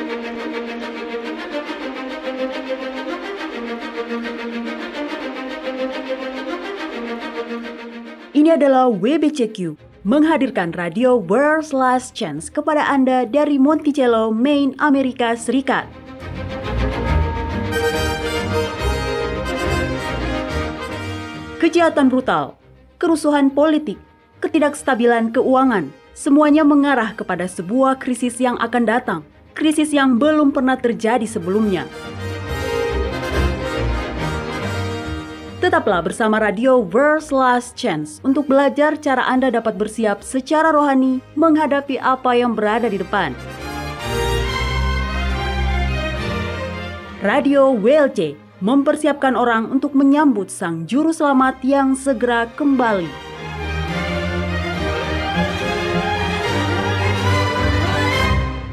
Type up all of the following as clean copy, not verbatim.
Ini adalah WBCQ, menghadirkan radio World's Last Chance kepada Anda dari Monticello, Maine, Amerika Serikat. Kejahatan brutal, kerusuhan politik, ketidakstabilan keuangan, semuanya mengarah kepada sebuah krisis yang akan datang, krisis yang belum pernah terjadi sebelumnya. Tetaplah bersama radio World's Last Chance untuk belajar cara Anda dapat bersiap secara rohani menghadapi apa yang berada di depan. Radio WLC mempersiapkan orang untuk menyambut Sang Juru Selamat yang segera kembali.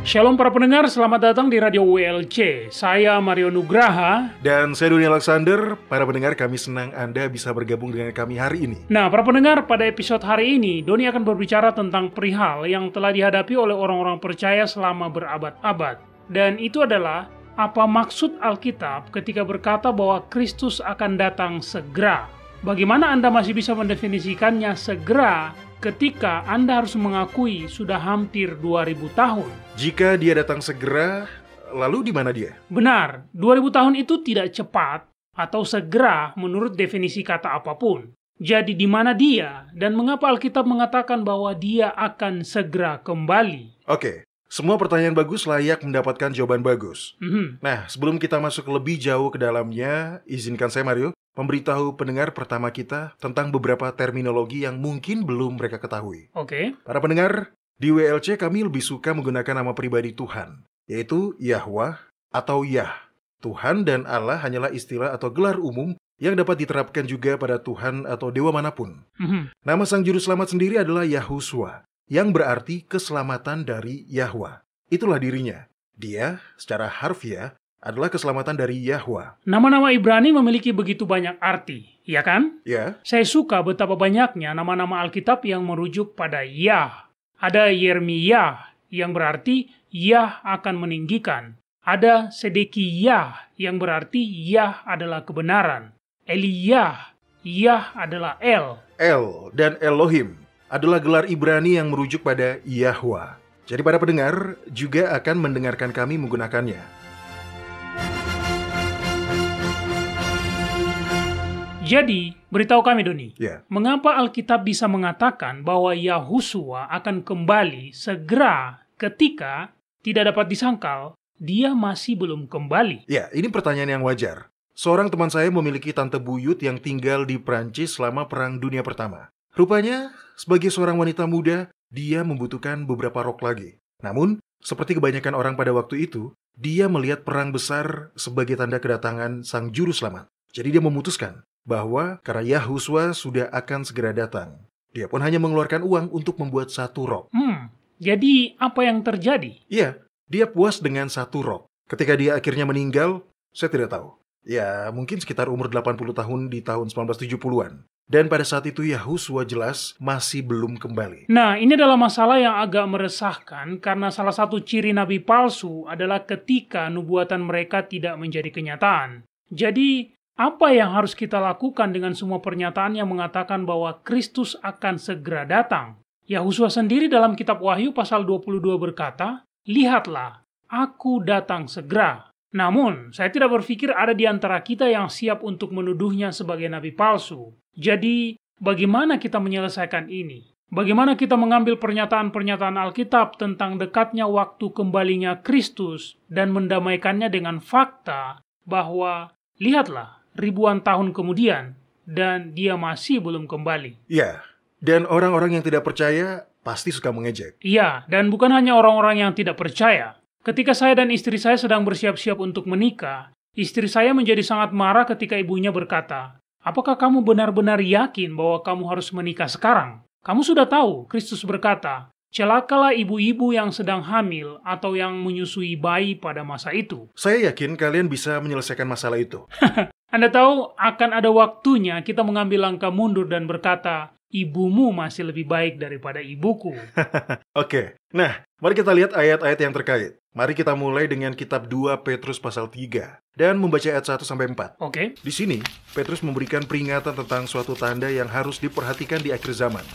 Shalom para pendengar, selamat datang di Radio WLC. Saya Mario Nugraha. Dan saya Doni Alexander. Para pendengar, kami senang Anda bisa bergabung dengan kami hari ini. Nah, para pendengar, pada episode hari ini, Doni akan berbicara tentang perihal yang telah dihadapi oleh orang-orang percaya selama berabad-abad. Dan itu adalah apa maksud Alkitab ketika berkata bahwa Kristus akan datang segera. Bagaimana Anda masih bisa mendefinisikannya segera ketika Anda harus mengakui sudah hampir 2000 tahun? Jika dia datang segera, lalu di mana dia? Benar, 2000 tahun itu tidak cepat atau segera menurut definisi kata apapun. Jadi di mana dia dan mengapa Alkitab mengatakan bahwa dia akan segera kembali? Oke, semua pertanyaan bagus layak mendapatkan jawaban bagus. Nah, sebelum kita masuk lebih jauh ke dalamnya, izinkan saya Mario memberitahu pendengar pertama kita tentang beberapa terminologi yang mungkin belum mereka ketahui. Oke. Para pendengar, di WLC kami lebih suka menggunakan nama pribadi Tuhan, yaitu Yahweh atau Yah. Tuhan dan Allah hanyalah istilah atau gelar umum yang dapat diterapkan juga pada Tuhan atau dewa manapun. Nama Sang Juru Selamat sendiri adalah Yahushua, yang berarti keselamatan dari Yahweh. Itulah dirinya. Dia, secara harfiah, adalah keselamatan dari Yahweh. Nama-nama Ibrani memiliki begitu banyak arti, ya kan? Ya. Saya suka betapa banyaknya nama-nama Alkitab yang merujuk pada Yah. Ada Yeremia yang berarti Yah akan meninggikan. Ada Sedekiyah yang berarti Yah adalah kebenaran. Eliyah, Yah adalah El. El dan Elohim adalah gelar Ibrani yang merujuk pada Yahweh. Jadi para pendengar juga akan mendengarkan kami menggunakannya. Jadi, beritahu kami Doni, Mengapa Alkitab bisa mengatakan bahwa Yahushua akan kembali segera ketika tidak dapat disangkal dia masih belum kembali? Ya, ini pertanyaan yang wajar. Seorang teman saya memiliki tante buyut yang tinggal di Prancis selama Perang Dunia Pertama. Rupanya, sebagai seorang wanita muda, dia membutuhkan beberapa rok lagi. Namun, seperti kebanyakan orang pada waktu itu, dia melihat perang besar sebagai tanda kedatangan Sang Juru Selamat. Jadi dia memutuskan bahwa karena Yahushua sudah akan segera datang. Dia pun hanya mengeluarkan uang untuk membuat satu rok. Jadi apa yang terjadi? Iya, dia puas dengan satu rok. Ketika dia akhirnya meninggal, saya tidak tahu. Ya, mungkin sekitar umur 80 tahun di tahun 1970-an. Dan pada saat itu Yahushua jelas masih belum kembali. Nah, ini adalah masalah yang agak meresahkan karena salah satu ciri nabi palsu adalah ketika nubuatan mereka tidak menjadi kenyataan. Jadi, apa yang harus kita lakukan dengan semua pernyataan yang mengatakan bahwa Kristus akan segera datang? Yahushua sendiri dalam kitab Wahyu pasal 22 berkata, "Lihatlah, aku datang segera." Namun, saya tidak berpikir ada di antara kita yang siap untuk menuduhnya sebagai nabi palsu. Jadi, bagaimana kita menyelesaikan ini? Bagaimana kita mengambil pernyataan-pernyataan Alkitab tentang dekatnya waktu kembalinya Kristus dan mendamaikannya dengan fakta bahwa, lihatlah, ribuan tahun kemudian, dan dia masih belum kembali. Ya, dan orang-orang yang tidak percaya pasti suka mengejek. Iya, dan bukan hanya orang-orang yang tidak percaya. Ketika saya dan istri saya sedang bersiap-siap untuk menikah, istri saya menjadi sangat marah ketika ibunya berkata, "Apakah kamu benar-benar yakin bahwa kamu harus menikah sekarang? Kamu sudah tahu," Kristus berkata, "celakalah ibu-ibu yang sedang hamil atau yang menyusui bayi pada masa itu." Saya yakin kalian bisa menyelesaikan masalah itu. Anda tahu, akan ada waktunya kita mengambil langkah mundur dan berkata, ibumu masih lebih baik daripada ibuku. Oke, nah, mari kita lihat ayat-ayat yang terkait. Mari kita mulai dengan kitab 2 Petrus pasal 3 dan membaca ayat 1-4. Oke. Di sini, Petrus memberikan peringatan tentang suatu tanda yang harus diperhatikan di akhir zaman.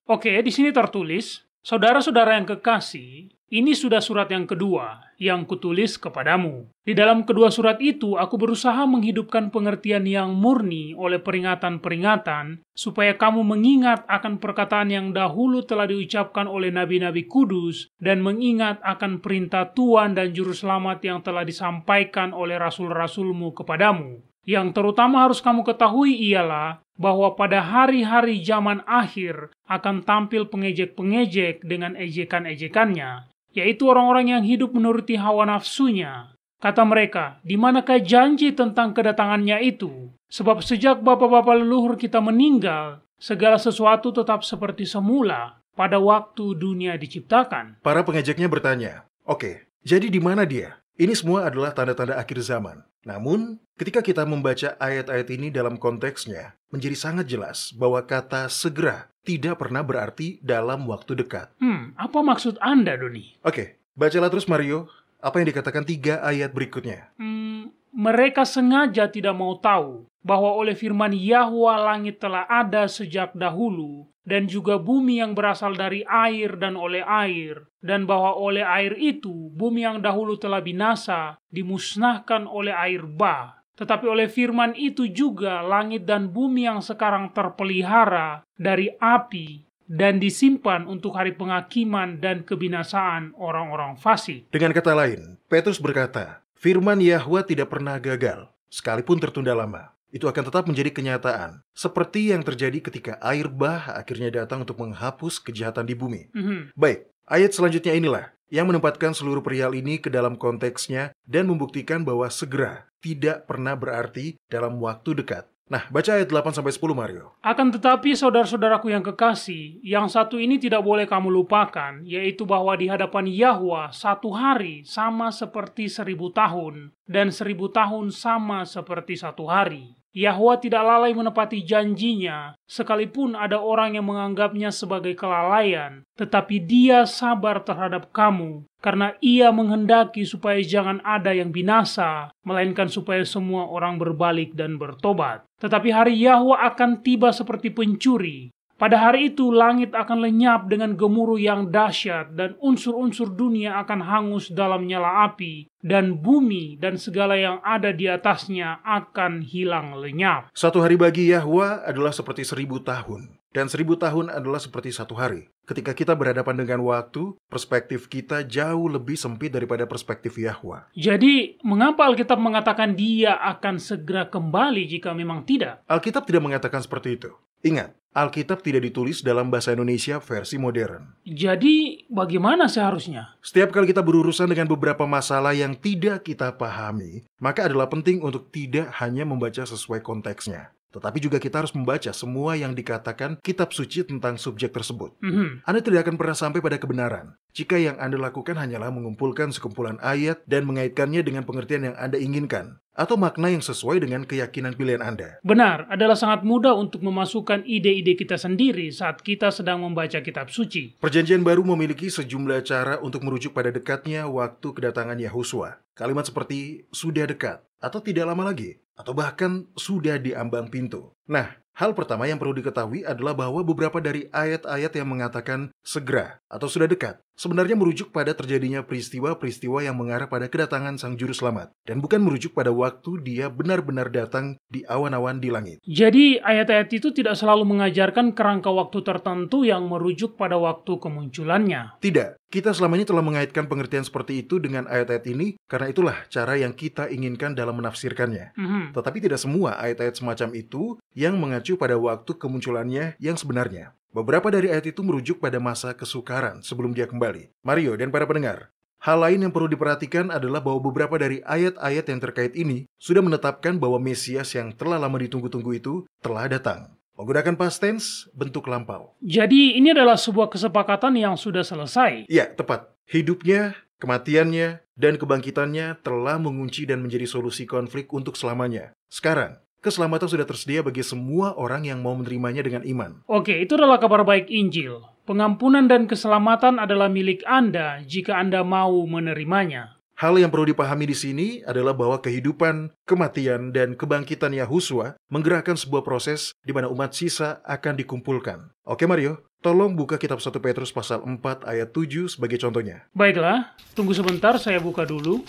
Oke, di sini tertulis, saudara-saudara yang kekasih, ini sudah surat yang kedua yang kutulis kepadamu. Di dalam kedua surat itu, aku berusaha menghidupkan pengertian yang murni oleh peringatan-peringatan, supaya kamu mengingat akan perkataan yang dahulu telah diucapkan oleh nabi-nabi kudus, dan mengingat akan perintah Tuhan dan Juru Selamat yang telah disampaikan oleh rasul-rasulmu kepadamu. Yang terutama harus kamu ketahui ialah bahwa pada hari-hari zaman akhir akan tampil pengejek-pengejek dengan ejekan-ejekannya, yaitu orang-orang yang hidup menuruti hawa nafsunya. Kata mereka, di manakah janji tentang kedatangannya itu? Sebab sejak bapak-bapak leluhur kita meninggal, segala sesuatu tetap seperti semula pada waktu dunia diciptakan. Para pengejeknya bertanya, oke, jadi di mana dia? Ini semua adalah tanda-tanda akhir zaman. Namun, ketika kita membaca ayat-ayat ini dalam konteksnya, menjadi sangat jelas bahwa kata segera tidak pernah berarti dalam waktu dekat. Apa maksud Anda, Doni? Oke, bacalah terus Mario, apa yang dikatakan 3 ayat berikutnya. Mereka sengaja tidak mau tahu bahwa oleh firman Yahwa langit telah ada sejak dahulu, dan juga bumi yang berasal dari air dan oleh air, dan bahwa oleh air itu bumi yang dahulu telah binasa dimusnahkan oleh air bah. Tetapi oleh firman itu juga langit dan bumi yang sekarang terpelihara dari api dan disimpan untuk hari penghakiman dan kebinasaan orang-orang fasik. Dengan kata lain, Petrus berkata, firman Yahwa tidak pernah gagal, sekalipun tertunda lama. Itu akan tetap menjadi kenyataan, seperti yang terjadi ketika air bah akhirnya datang untuk menghapus kejahatan di bumi. Baik, ayat selanjutnya inilah yang menempatkan seluruh perihal ini ke dalam konteksnya dan membuktikan bahwa segera tidak pernah berarti dalam waktu dekat. Nah, baca ayat 8-10 Mario. Akan tetapi saudara-saudaraku yang kekasih, yang satu ini tidak boleh kamu lupakan, yaitu bahwa di hadapan Yahwa 1 hari sama seperti 1000 tahun, dan 1000 tahun sama seperti 1 hari. Yahwa tidak lalai menepati janjinya, sekalipun ada orang yang menganggapnya sebagai kelalaian, tetapi Dia sabar terhadap kamu, karena Ia menghendaki supaya jangan ada yang binasa, melainkan supaya semua orang berbalik dan bertobat. Tetapi hari Yahwa akan tiba seperti pencuri. Pada hari itu langit akan lenyap dengan gemuruh yang dahsyat, dan unsur-unsur dunia akan hangus dalam nyala api, dan bumi dan segala yang ada di atasnya akan hilang lenyap. 1 hari bagi Yahwa adalah seperti 1000 tahun, dan 1000 tahun adalah seperti 1 hari. Ketika kita berhadapan dengan waktu, perspektif kita jauh lebih sempit daripada perspektif Yahwa. Jadi, mengapa Alkitab mengatakan Dia akan segera kembali jika memang tidak? Alkitab tidak mengatakan seperti itu. Ingat, Alkitab tidak ditulis dalam bahasa Indonesia versi modern. Jadi, bagaimana seharusnya? Setiap kali kita berurusan dengan beberapa masalah yang tidak kita pahami, maka adalah penting untuk tidak hanya membaca sesuai konteksnya, tetapi juga kita harus membaca semua yang dikatakan kitab suci tentang subjek tersebut. Anda tidak akan pernah sampai pada kebenaran jika yang Anda lakukan hanyalah mengumpulkan sekumpulan ayat dan mengaitkannya dengan pengertian yang Anda inginkan, atau makna yang sesuai dengan keyakinan pilihan Anda. Benar, adalah sangat mudah untuk memasukkan ide-ide kita sendiri saat kita sedang membaca kitab suci. Perjanjian Baru memiliki sejumlah cara untuk merujuk pada dekatnya waktu kedatangan Yahusua. Kalimat seperti sudah dekat, atau tidak lama lagi, atau bahkan sudah di ambang pintu. Nah, hal pertama yang perlu diketahui adalah bahwa beberapa dari ayat-ayat yang mengatakan segera atau sudah dekat sebenarnya merujuk pada terjadinya peristiwa-peristiwa yang mengarah pada kedatangan Sang Juru Selamat, dan bukan merujuk pada waktu Dia benar-benar datang di awan-awan di langit. Jadi, ayat-ayat itu tidak selalu mengajarkan kerangka waktu tertentu yang merujuk pada waktu kemunculannya. Tidak, kita selama ini telah mengaitkan pengertian seperti itu dengan ayat-ayat ini, karena itulah cara yang kita inginkan dalam menafsirkannya. Tetapi tidak semua ayat-ayat semacam itu yang mengacu pada waktu kemunculannya yang sebenarnya. Beberapa dari ayat itu merujuk pada masa kesukaran sebelum Dia kembali. Mario dan para pendengar, hal lain yang perlu diperhatikan adalah bahwa beberapa dari ayat-ayat yang terkait ini sudah menetapkan bahwa Mesias yang telah lama ditunggu-tunggu itu telah datang. Menggunakan past tense, bentuk lampau. Jadi ini adalah sebuah kesepakatan yang sudah selesai. Ya, tepat. Hidupnya, kematiannya, dan kebangkitannya telah mengunci dan menjadi solusi konflik untuk selamanya. Sekarang, keselamatan sudah tersedia bagi semua orang yang mau menerimanya dengan iman. Oke, itu adalah kabar baik Injil. Pengampunan dan keselamatan adalah milik Anda jika Anda mau menerimanya. Hal yang perlu dipahami di sini adalah bahwa kehidupan, kematian, dan kebangkitan Yahusua menggerakkan sebuah proses di mana umat sisa akan dikumpulkan. Oke Mario, tolong buka kitab 1 Petrus pasal 4 ayat 7 sebagai contohnya. Baiklah, tunggu sebentar saya buka dulu.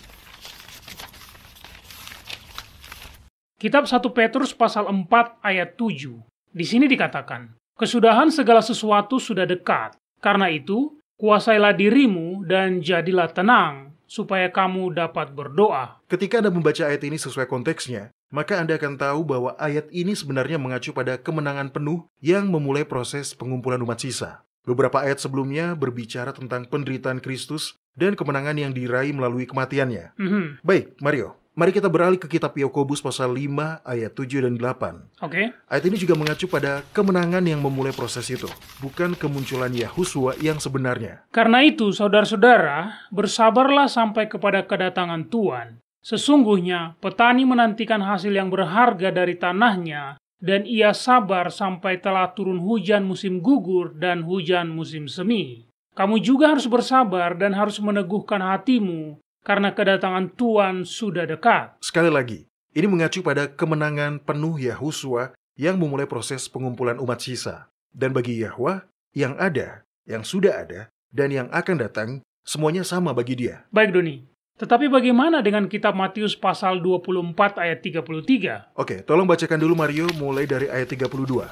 Kitab 1 Petrus pasal 4 ayat 7. Di sini dikatakan, kesudahan segala sesuatu sudah dekat. Karena itu, kuasailah dirimu dan jadilah tenang, supaya kamu dapat berdoa. Ketika Anda membaca ayat ini sesuai konteksnya, maka Anda akan tahu bahwa ayat ini sebenarnya mengacu pada kemenangan penuh yang memulai proses pengumpulan umat sisa. Beberapa ayat sebelumnya berbicara tentang penderitaan Kristus dan kemenangan yang diraih melalui kematiannya. Baik, Mario. Mari kita beralih ke kitab Yakobus pasal 5 ayat 7 dan 8. Oke. Ayat ini juga mengacu pada kemenangan yang memulai proses itu, bukan kemunculan Yahusua yang sebenarnya. Karena itu, saudara-saudara, bersabarlah sampai kepada kedatangan Tuhan. Sesungguhnya, petani menantikan hasil yang berharga dari tanahnya, dan ia sabar sampai telah turun hujan musim gugur dan hujan musim semi. Kamu juga harus bersabar dan harus meneguhkan hatimu, karena kedatangan Tuhan sudah dekat. Sekali lagi, ini mengacu pada kemenangan penuh Yahusua yang memulai proses pengumpulan umat sisa. Dan bagi Yahwa, yang ada, yang sudah ada, dan yang akan datang, semuanya sama bagi dia. Baik, Doni. Tetapi bagaimana dengan kitab Matius pasal 24 ayat 33? Oke, tolong bacakan dulu Mario mulai dari ayat 32.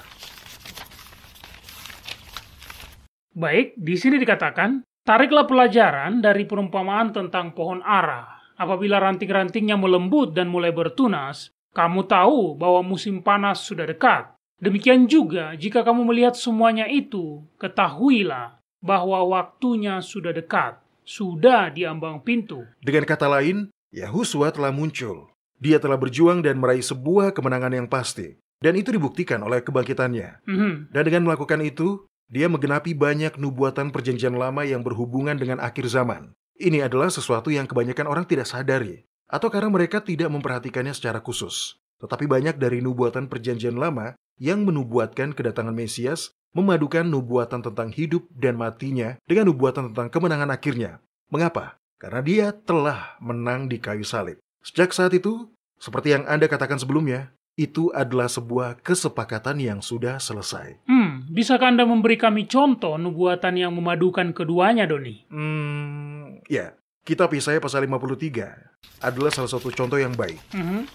Baik, di sini dikatakan, tariklah pelajaran dari perumpamaan tentang pohon ara. Apabila ranting-rantingnya melembut dan mulai bertunas, kamu tahu bahwa musim panas sudah dekat. Demikian juga, jika kamu melihat semuanya itu, ketahuilah bahwa waktunya sudah dekat, sudah di ambang pintu. Dengan kata lain, Yahusua telah muncul. Dia telah berjuang dan meraih sebuah kemenangan yang pasti. Dan itu dibuktikan oleh kebangkitannya. Dan dengan melakukan itu, dia menggenapi banyak nubuatan perjanjian lama yang berhubungan dengan akhir zaman. Ini adalah sesuatu yang kebanyakan orang tidak sadari, atau karena mereka tidak memperhatikannya secara khusus. Tetapi banyak dari nubuatan perjanjian lama yang menubuatkan kedatangan Mesias memadukan nubuatan tentang hidup dan matinya dengan nubuatan tentang kemenangan akhirnya. Mengapa? Karena dia telah menang di kayu salib. Sejak saat itu, seperti yang Anda katakan sebelumnya, itu adalah sebuah kesepakatan yang sudah selesai. Bisakah Anda memberi kami contoh nubuatan yang memadukan keduanya, Doni? Ya, kitab Yesaya pasal 53 adalah salah satu contoh yang baik.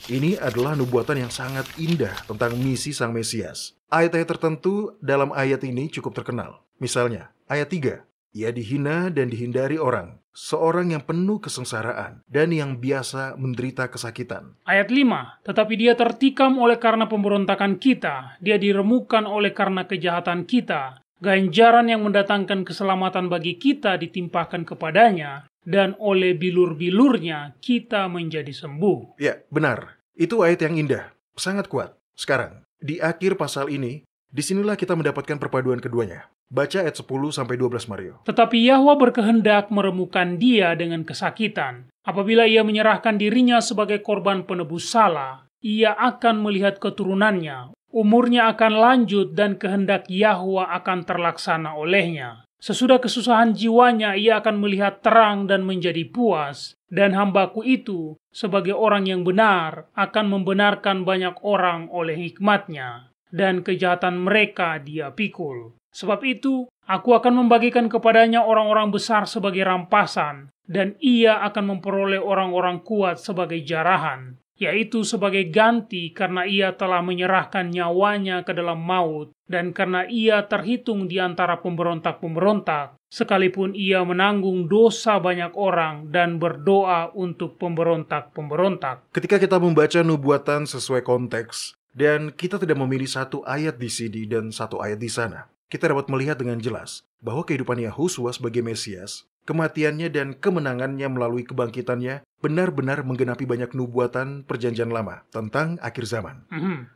Ini adalah nubuatan yang sangat indah tentang misi Sang Mesias. Ayat-ayat tertentu dalam ayat ini cukup terkenal. Misalnya, ayat 3, ia dihina dan dihindari orang, seorang yang penuh kesengsaraan dan yang biasa menderita kesakitan. Ayat 5, tetapi dia tertikam oleh karena pemberontakan kita, dia diremukkan oleh karena kejahatan kita, ganjaran yang mendatangkan keselamatan bagi kita ditimpahkan kepadanya, dan oleh bilur-bilurnya kita menjadi sembuh. Ya, benar. Itu ayat yang indah, sangat kuat. Sekarang, di akhir pasal ini, disinilah kita mendapatkan perpaduan keduanya. Baca ayat 10-12 Mario. Tetapi Yahwa berkehendak meremukkan dia dengan kesakitan. Apabila ia menyerahkan dirinya sebagai korban penebus salah, ia akan melihat keturunannya. Umurnya akan lanjut dan kehendak Yahwa akan terlaksana olehnya. Sesudah kesusahan jiwanya, ia akan melihat terang dan menjadi puas. Dan hambaku itu, sebagai orang yang benar, akan membenarkan banyak orang oleh hikmatnya. Dan kejahatan mereka dia pikul. Sebab itu, aku akan membagikan kepadanya orang-orang besar sebagai rampasan, dan ia akan memperoleh orang-orang kuat sebagai jarahan, yaitu sebagai ganti karena ia telah menyerahkan nyawanya ke dalam maut, dan karena ia terhitung di antara pemberontak-pemberontak, sekalipun ia menanggung dosa banyak orang dan berdoa untuk pemberontak-pemberontak. Ketika kita membaca nubuatan sesuai konteks, dan kita tidak memilih satu ayat di sini dan satu ayat di sana, kita dapat melihat dengan jelas bahwa kehidupan Yahusua sebagai Mesias, kematiannya dan kemenangannya melalui kebangkitannya benar-benar menggenapi banyak nubuatan perjanjian lama tentang akhir zaman.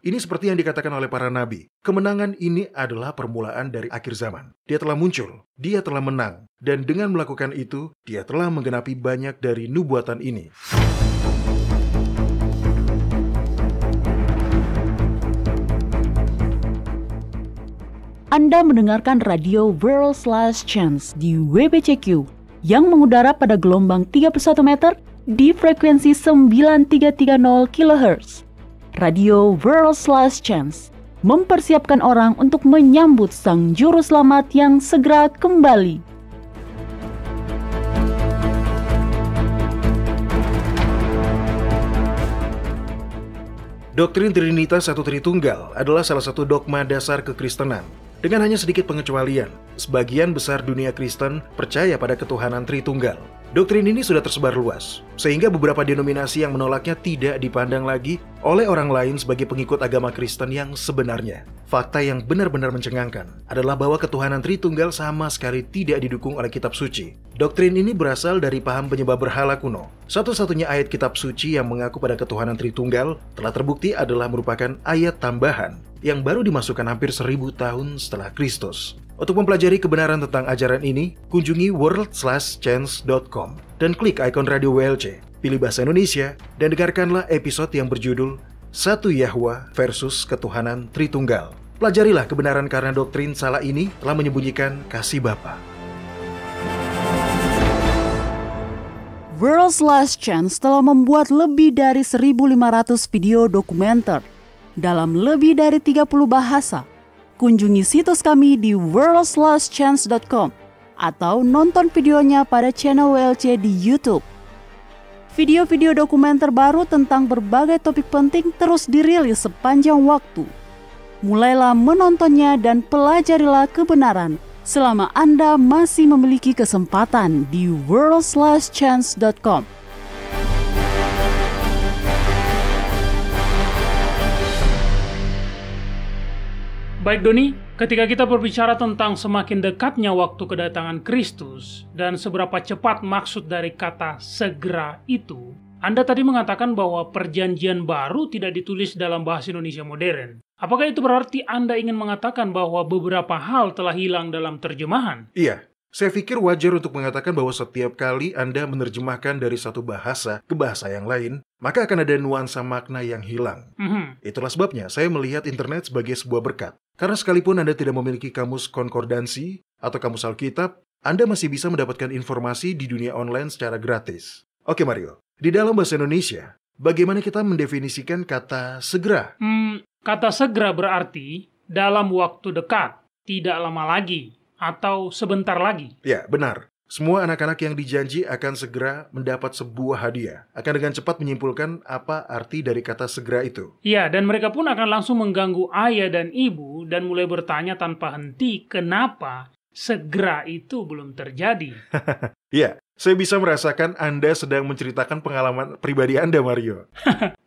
Ini seperti yang dikatakan oleh para nabi. Kemenangan ini adalah permulaan dari akhir zaman. Dia telah muncul, dia telah menang, dan dengan melakukan itu, dia telah menggenapi banyak dari nubuatan ini. Anda mendengarkan radio World's Last Chance di WBCQ yang mengudara pada gelombang 31 meter di frekuensi 9330 kHz. Radio World's Last Chance mempersiapkan orang untuk menyambut Sang Juru Selamat yang segera kembali. Doktrin Trinitas Satu Tritunggal adalah salah satu dogma dasar kekristenan. Dengan hanya sedikit pengecualian, sebagian besar dunia Kristen percaya pada ketuhanan Tritunggal. Doktrin ini sudah tersebar luas, sehingga beberapa denominasi yang menolaknya tidak dipandang lagi oleh orang lain sebagai pengikut agama Kristen yang sebenarnya. Fakta yang benar-benar mencengangkan adalah bahwa ketuhanan Tritunggal sama sekali tidak didukung oleh kitab suci. Doktrin ini berasal dari paham penyembah berhala kuno. Satu-satunya ayat kitab suci yang mengaku pada ketuhanan Tritunggal telah terbukti adalah merupakan ayat tambahan yang baru dimasukkan hampir 1000 tahun setelah Kristus. Untuk mempelajari kebenaran tentang ajaran ini, kunjungi worldslastchance.com dan klik ikon Radio WLC, pilih bahasa Indonesia, dan dengarkanlah episode yang berjudul Satu Yahwa versus Ketuhanan Tritunggal. Pelajarilah kebenaran karena doktrin salah ini telah menyembunyikan kasih Bapa. World's Last Chance telah membuat lebih dari 1.500 video dokumenter dalam lebih dari 30 bahasa. Kunjungi situs kami di worldslastchance.com atau nonton videonya pada channel WLC di YouTube. Video-video dokumenter baru tentang berbagai topik penting terus dirilis sepanjang waktu. Mulailah menontonnya dan pelajarilah kebenaran selama Anda masih memiliki kesempatan di worldslastchance.com. Baik Doni, ketika kita berbicara tentang semakin dekatnya waktu kedatangan Kristus dan seberapa cepat maksud dari kata segera itu, Anda tadi mengatakan bahwa perjanjian baru tidak ditulis dalam bahasa Indonesia modern. Apakah itu berarti Anda ingin mengatakan bahwa beberapa hal telah hilang dalam terjemahan? Iya, saya pikir wajar untuk mengatakan bahwa setiap kali Anda menerjemahkan dari satu bahasa ke bahasa yang lain, maka akan ada nuansa makna yang hilang. Itulah sebabnya saya melihat internet sebagai sebuah berkat. Karena sekalipun Anda tidak memiliki kamus konkordansi atau kamus Alkitab, Anda masih bisa mendapatkan informasi di dunia online secara gratis. Oke Mario, di dalam bahasa Indonesia, bagaimana kita mendefinisikan kata segera? Kata segera berarti dalam waktu dekat, tidak lama lagi, atau sebentar lagi. Ya, benar. Semua anak-anak yang dijanji akan segera mendapat sebuah hadiah akan dengan cepat menyimpulkan apa arti dari kata segera itu. Ya, dan mereka pun akan langsung mengganggu ayah dan ibu dan mulai bertanya tanpa henti kenapa segera itu belum terjadi. Ya, saya bisa merasakan Anda sedang menceritakan pengalaman pribadi Anda, Mario.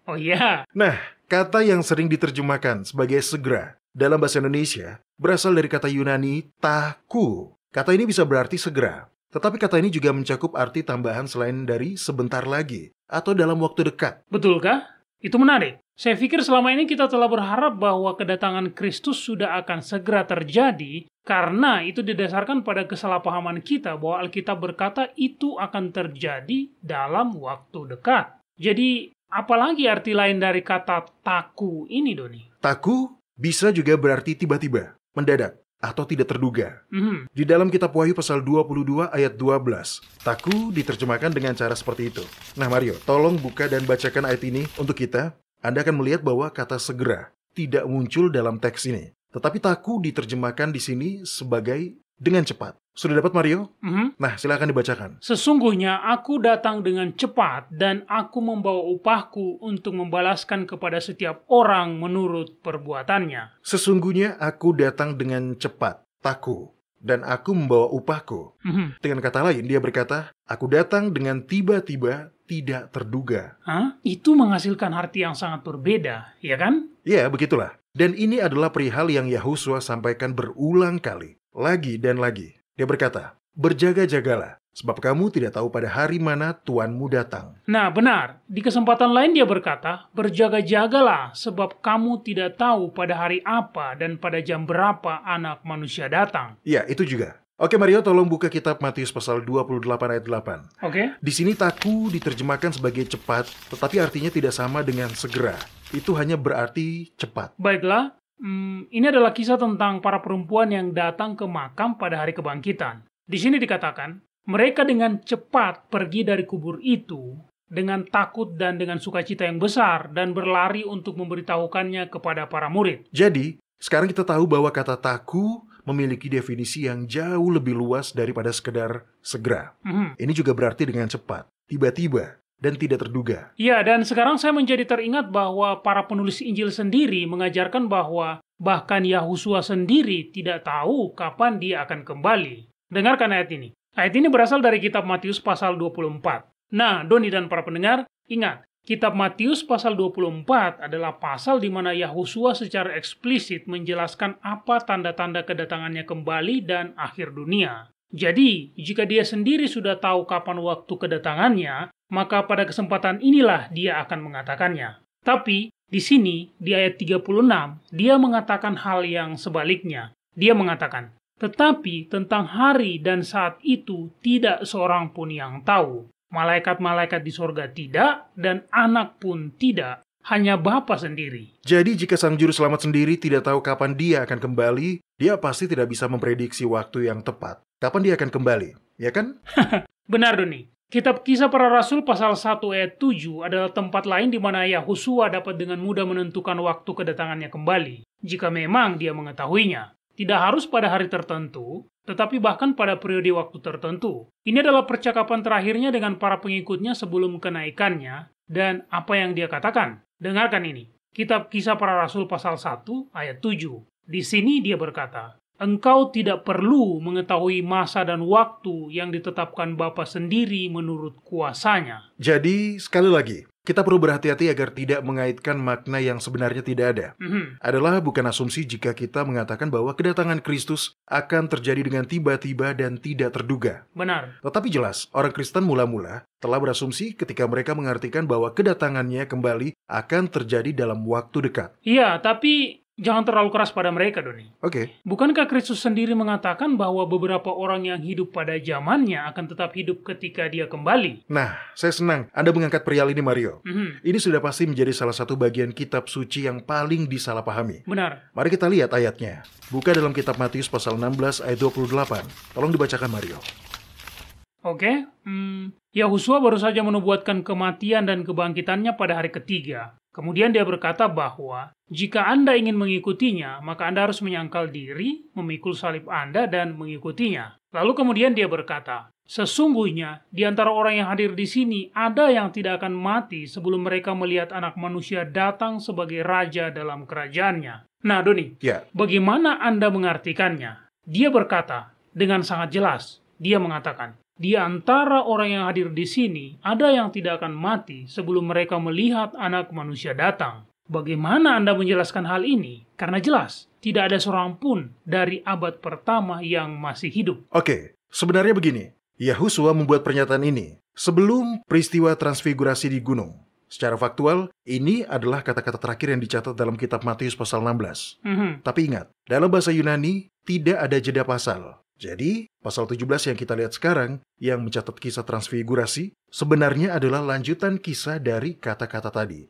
Oh iya. Nah, kata yang sering diterjemahkan sebagai segera dalam bahasa Indonesia berasal dari kata Yunani taku. Kata ini bisa berarti segera. Tetapi kata ini juga mencakup arti tambahan selain dari sebentar lagi atau dalam waktu dekat. Betulkah? Itu menarik. Saya pikir selama ini kita telah berharap bahwa kedatangan Kristus sudah akan segera terjadi karena itu didasarkan pada kesalahpahaman kita bahwa Alkitab berkata itu akan terjadi dalam waktu dekat. Jadi, apalagi arti lain dari kata taku ini, Doni? Taku bisa juga berarti tiba-tiba, mendadak, atau tidak terduga. Di dalam kitab Wahyu pasal 22 ayat 12, taku diterjemahkan dengan cara seperti itu. Nah Mario, tolong buka dan bacakan ayat ini untuk kita. Anda akan melihat bahwa kata segera tidak muncul dalam teks ini. Tetapi taku diterjemahkan di sini sebagai dengan cepat. Sudah dapat Mario? Nah, silakan dibacakan. Sesungguhnya aku datang dengan cepat dan aku membawa upahku untuk membalaskan kepada setiap orang menurut perbuatannya. Sesungguhnya aku datang dengan cepat, taku, dan aku membawa upahku. Dengan kata lain, dia berkata, aku datang dengan tiba-tiba tidak terduga. Itu menghasilkan arti yang sangat berbeda, ya kan? Ya, begitulah. Dan ini adalah perihal yang Yahusua sampaikan berulang kali, lagi dan lagi. Dia berkata, berjaga-jagalah, sebab kamu tidak tahu pada hari mana Tuanmu datang. Nah, benar. Di kesempatan lain dia berkata, berjaga-jagalah, sebab kamu tidak tahu pada hari apa dan pada jam berapa anak manusia datang. Ya, itu juga. Oke Mario, tolong buka kitab Matius pasal 28 ayat 8. Oke. Di sini taku diterjemahkan sebagai cepat, tetapi artinya tidak sama dengan segera. Itu hanya berarti cepat. Baiklah. Ini adalah kisah tentang para perempuan yang datang ke makam pada hari kebangkitan. Di sini dikatakan, mereka dengan cepat pergi dari kubur itu dengan takut dan dengan sukacita yang besar dan berlari untuk memberitahukannya kepada para murid. Jadi, sekarang kita tahu bahwa kata taku memiliki definisi yang jauh lebih luas daripada sekedar segera. Ini juga berarti dengan cepat, tiba-tiba, dan tidak terduga. Ya, dan sekarang saya menjadi teringat bahwa para penulis Injil sendiri mengajarkan bahwa bahkan Yahusua sendiri tidak tahu kapan dia akan kembali. Dengarkan ayat ini. Ayat ini berasal dari kitab Matius pasal 24. Nah, Doni dan para pendengar, ingat, kitab Matius pasal 24 adalah pasal di mana Yahusua secara eksplisit menjelaskan apa tanda-tanda kedatangannya kembali dan akhir dunia. Jadi, jika dia sendiri sudah tahu kapan waktu kedatangannya, maka pada kesempatan inilah dia akan mengatakannya. Tapi, di sini, di ayat 36, dia mengatakan hal yang sebaliknya. Dia mengatakan, tetapi tentang hari dan saat itu tidak seorang pun yang tahu. Malaikat-malaikat di sorga tidak, dan anak pun tidak, hanya Bapa sendiri. Jadi jika sang juru selamat sendiri tidak tahu kapan dia akan kembali, dia pasti tidak bisa memprediksi waktu yang tepat. Kapan dia akan kembali, ya kan? Benar, Doni. Kitab Kisah Para Rasul pasal 1 ayat 7 adalah tempat lain di mana Yahusua dapat dengan mudah menentukan waktu kedatangannya kembali, jika memang dia mengetahuinya. Tidak harus pada hari tertentu, tetapi bahkan pada periode waktu tertentu. Ini adalah percakapan terakhirnya dengan para pengikutnya sebelum kenaikannya, dan apa yang dia katakan. Dengarkan ini. Kitab Kisah Para Rasul pasal 1 ayat 7. Di sini dia berkata, engkau tidak perlu mengetahui masa dan waktu yang ditetapkan Bapa sendiri menurut kuasanya. Jadi, sekali lagi, kita perlu berhati-hati agar tidak mengaitkan makna yang sebenarnya tidak ada. Adalah bukan asumsi jika kita mengatakan bahwa kedatangan Kristus akan terjadi dengan tiba-tiba dan tidak terduga. Benar. Tetapi jelas, orang Kristen mula-mula telah berasumsi ketika mereka mengartikan bahwa kedatangannya kembali akan terjadi dalam waktu dekat. Iya, tapi jangan terlalu keras pada mereka, Doni. Oke. Bukankah Kristus sendiri mengatakan bahwa beberapa orang yang hidup pada zamannya akan tetap hidup ketika dia kembali? Nah, saya senang Anda mengangkat perihal ini, Mario. Ini sudah pasti menjadi salah satu bagian kitab suci yang paling disalahpahami. Benar. Mari kita lihat ayatnya. Buka dalam kitab Matius pasal 16 ayat 28. Tolong dibacakan, Mario. Oke. Yahusua baru saja menubuatkan kematian dan kebangkitannya pada hari ketiga. Kemudian dia berkata bahwa jika Anda ingin mengikutinya, maka Anda harus menyangkal diri, memikul salib Anda, dan mengikutinya. Lalu kemudian dia berkata, sesungguhnya di antara orang yang hadir di sini ada yang tidak akan mati sebelum mereka melihat Anak Manusia datang sebagai Raja dalam kerajaannya. Nah, Doni, bagaimana Anda mengartikannya? Dia berkata dengan sangat jelas, dia mengatakan, di antara orang yang hadir di sini, ada yang tidak akan mati sebelum mereka melihat Anak Manusia datang. Bagaimana Anda menjelaskan hal ini? Karena jelas, tidak ada seorang pun dari abad pertama yang masih hidup. Oke, sebenarnya begini. Yahusua membuat pernyataan ini sebelum peristiwa transfigurasi di gunung. Secara faktual, ini adalah kata-kata terakhir yang dicatat dalam kitab Matius pasal 16. Tapi ingat, dalam bahasa Yunani tidak ada jeda pasal. Jadi, pasal 17 yang kita lihat sekarang, yang mencatat kisah transfigurasi, sebenarnya adalah lanjutan kisah dari kata-kata tadi.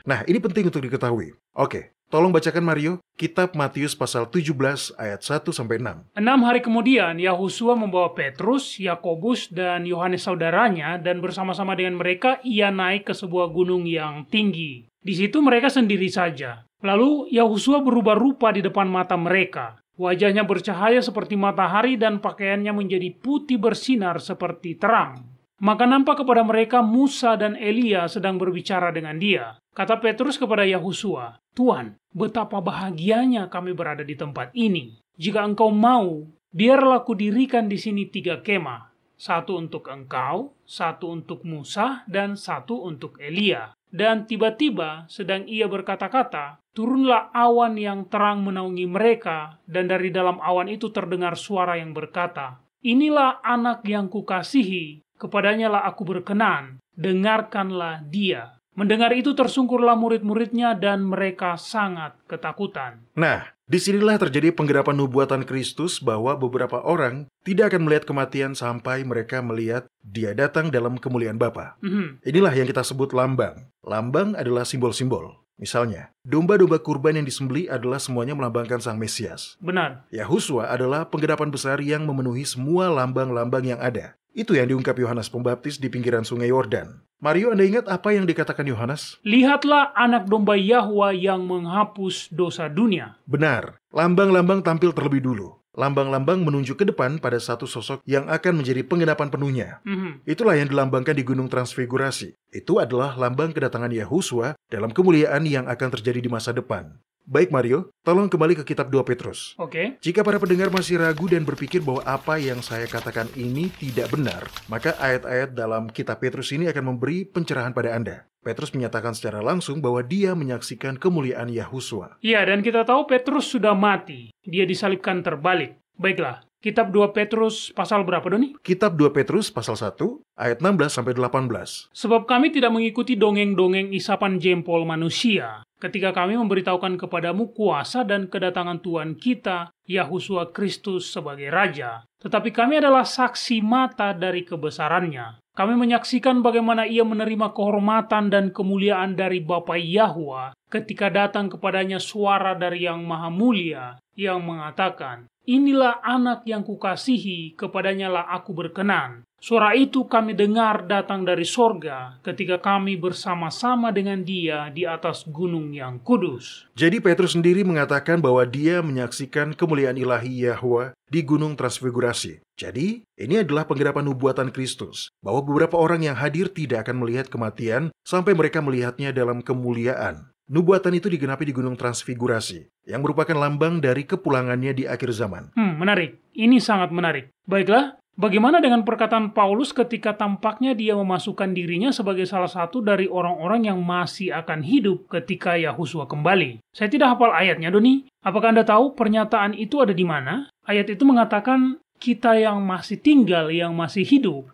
Nah, ini penting untuk diketahui. Oke, tolong bacakan Mario, kitab Matius pasal 17 ayat 1-6. 6 hari kemudian, Yahusua membawa Petrus, Yakobus, dan Yohanes saudaranya, dan bersama-sama dengan mereka, ia naik ke sebuah gunung yang tinggi. Di situ mereka sendiri saja. Lalu, Yahusua berubah rupa di depan mata mereka. Wajahnya bercahaya seperti matahari dan pakaiannya menjadi putih bersinar seperti terang. Maka nampak kepada mereka Musa dan Elia sedang berbicara dengan dia. Kata Petrus kepada Yahusua, Tuhan, betapa bahagianya kami berada di tempat ini. Jika engkau mau, biarlah kudirikan di sini 3 kemah. 1 untuk engkau, 1 untuk Musa, dan 1 untuk Elia. Dan tiba-tiba sedang ia berkata-kata, turunlah awan yang terang menaungi mereka, dan dari dalam awan itu terdengar suara yang berkata, inilah anak yang kukasihi, kepadanya lah aku berkenan, dengarkanlah dia. Mendengar itu tersungkurlah murid-muridnya dan mereka sangat ketakutan. Nah, disinilah terjadi penggerapan nubuatan Kristus bahwa beberapa orang tidak akan melihat kematian sampai mereka melihat dia datang dalam kemuliaan Bapa. Inilah yang kita sebut lambang. Lambang adalah simbol-simbol. Misalnya, domba-domba kurban yang disembelih adalah semuanya melambangkan Sang Mesias. Benar. Yahusua adalah penggerapan besar yang memenuhi semua lambang-lambang yang ada. Itu yang diungkap Yohanes Pembaptis di pinggiran sungai Yordan. Mario, Anda ingat apa yang dikatakan Yohanes? Lihatlah anak domba Yahwa yang menghapus dosa dunia. Benar, lambang-lambang tampil terlebih dulu. Lambang-lambang menunjuk ke depan pada satu sosok yang akan menjadi penggenapan penuhnya. Itulah yang dilambangkan di Gunung Transfigurasi. Itu adalah lambang kedatangan Yahusua dalam kemuliaan yang akan terjadi di masa depan. Baik Mario, tolong kembali ke kitab 2 Petrus. Oke. Jika para pendengar masih ragu dan berpikir bahwa apa yang saya katakan ini tidak benar, maka ayat-ayat dalam kitab Petrus ini akan memberi pencerahan pada Anda. Petrus menyatakan secara langsung bahwa dia menyaksikan kemuliaan Yahusua. Iya, dan kita tahu Petrus sudah mati. Dia disalibkan terbalik. Baiklah, kitab 2 Petrus pasal berapa, Doni? Kitab 2 Petrus pasal 1 ayat 16-18. Sebab kami tidak mengikuti dongeng-dongeng isapan jempol manusia, ketika kami memberitahukan kepadamu kuasa dan kedatangan Tuhan kita, Yahusua Kristus sebagai Raja. Tetapi kami adalah saksi mata dari kebesarannya. Kami menyaksikan bagaimana ia menerima kehormatan dan kemuliaan dari Bapa Yahwa ketika datang kepadanya suara dari Yang Maha Mulia yang mengatakan, "Inilah anak yang kukasihi, kepadanya lah aku berkenan." Suara itu kami dengar datang dari sorga ketika kami bersama-sama dengan dia di atas gunung yang kudus. Jadi Petrus sendiri mengatakan bahwa dia menyaksikan kemuliaan ilahi Yahwa di Gunung Transfigurasi. Jadi, ini adalah penggerapan nubuatan Kristus, bahwa beberapa orang yang hadir tidak akan melihat kematian sampai mereka melihatnya dalam kemuliaan. Nubuatan itu digenapi di Gunung Transfigurasi, yang merupakan lambang dari kepulangannya di akhir zaman. Menarik. Ini sangat menarik. Baiklah, bagaimana dengan perkataan Paulus ketika tampaknya dia memasukkan dirinya sebagai salah satu dari orang-orang yang masih akan hidup ketika Yahusua kembali? Saya tidak hafal ayatnya, Doni. Apakah Anda tahu pernyataan itu ada di mana? Ayat itu mengatakan kita yang masih tinggal, yang masih hidup.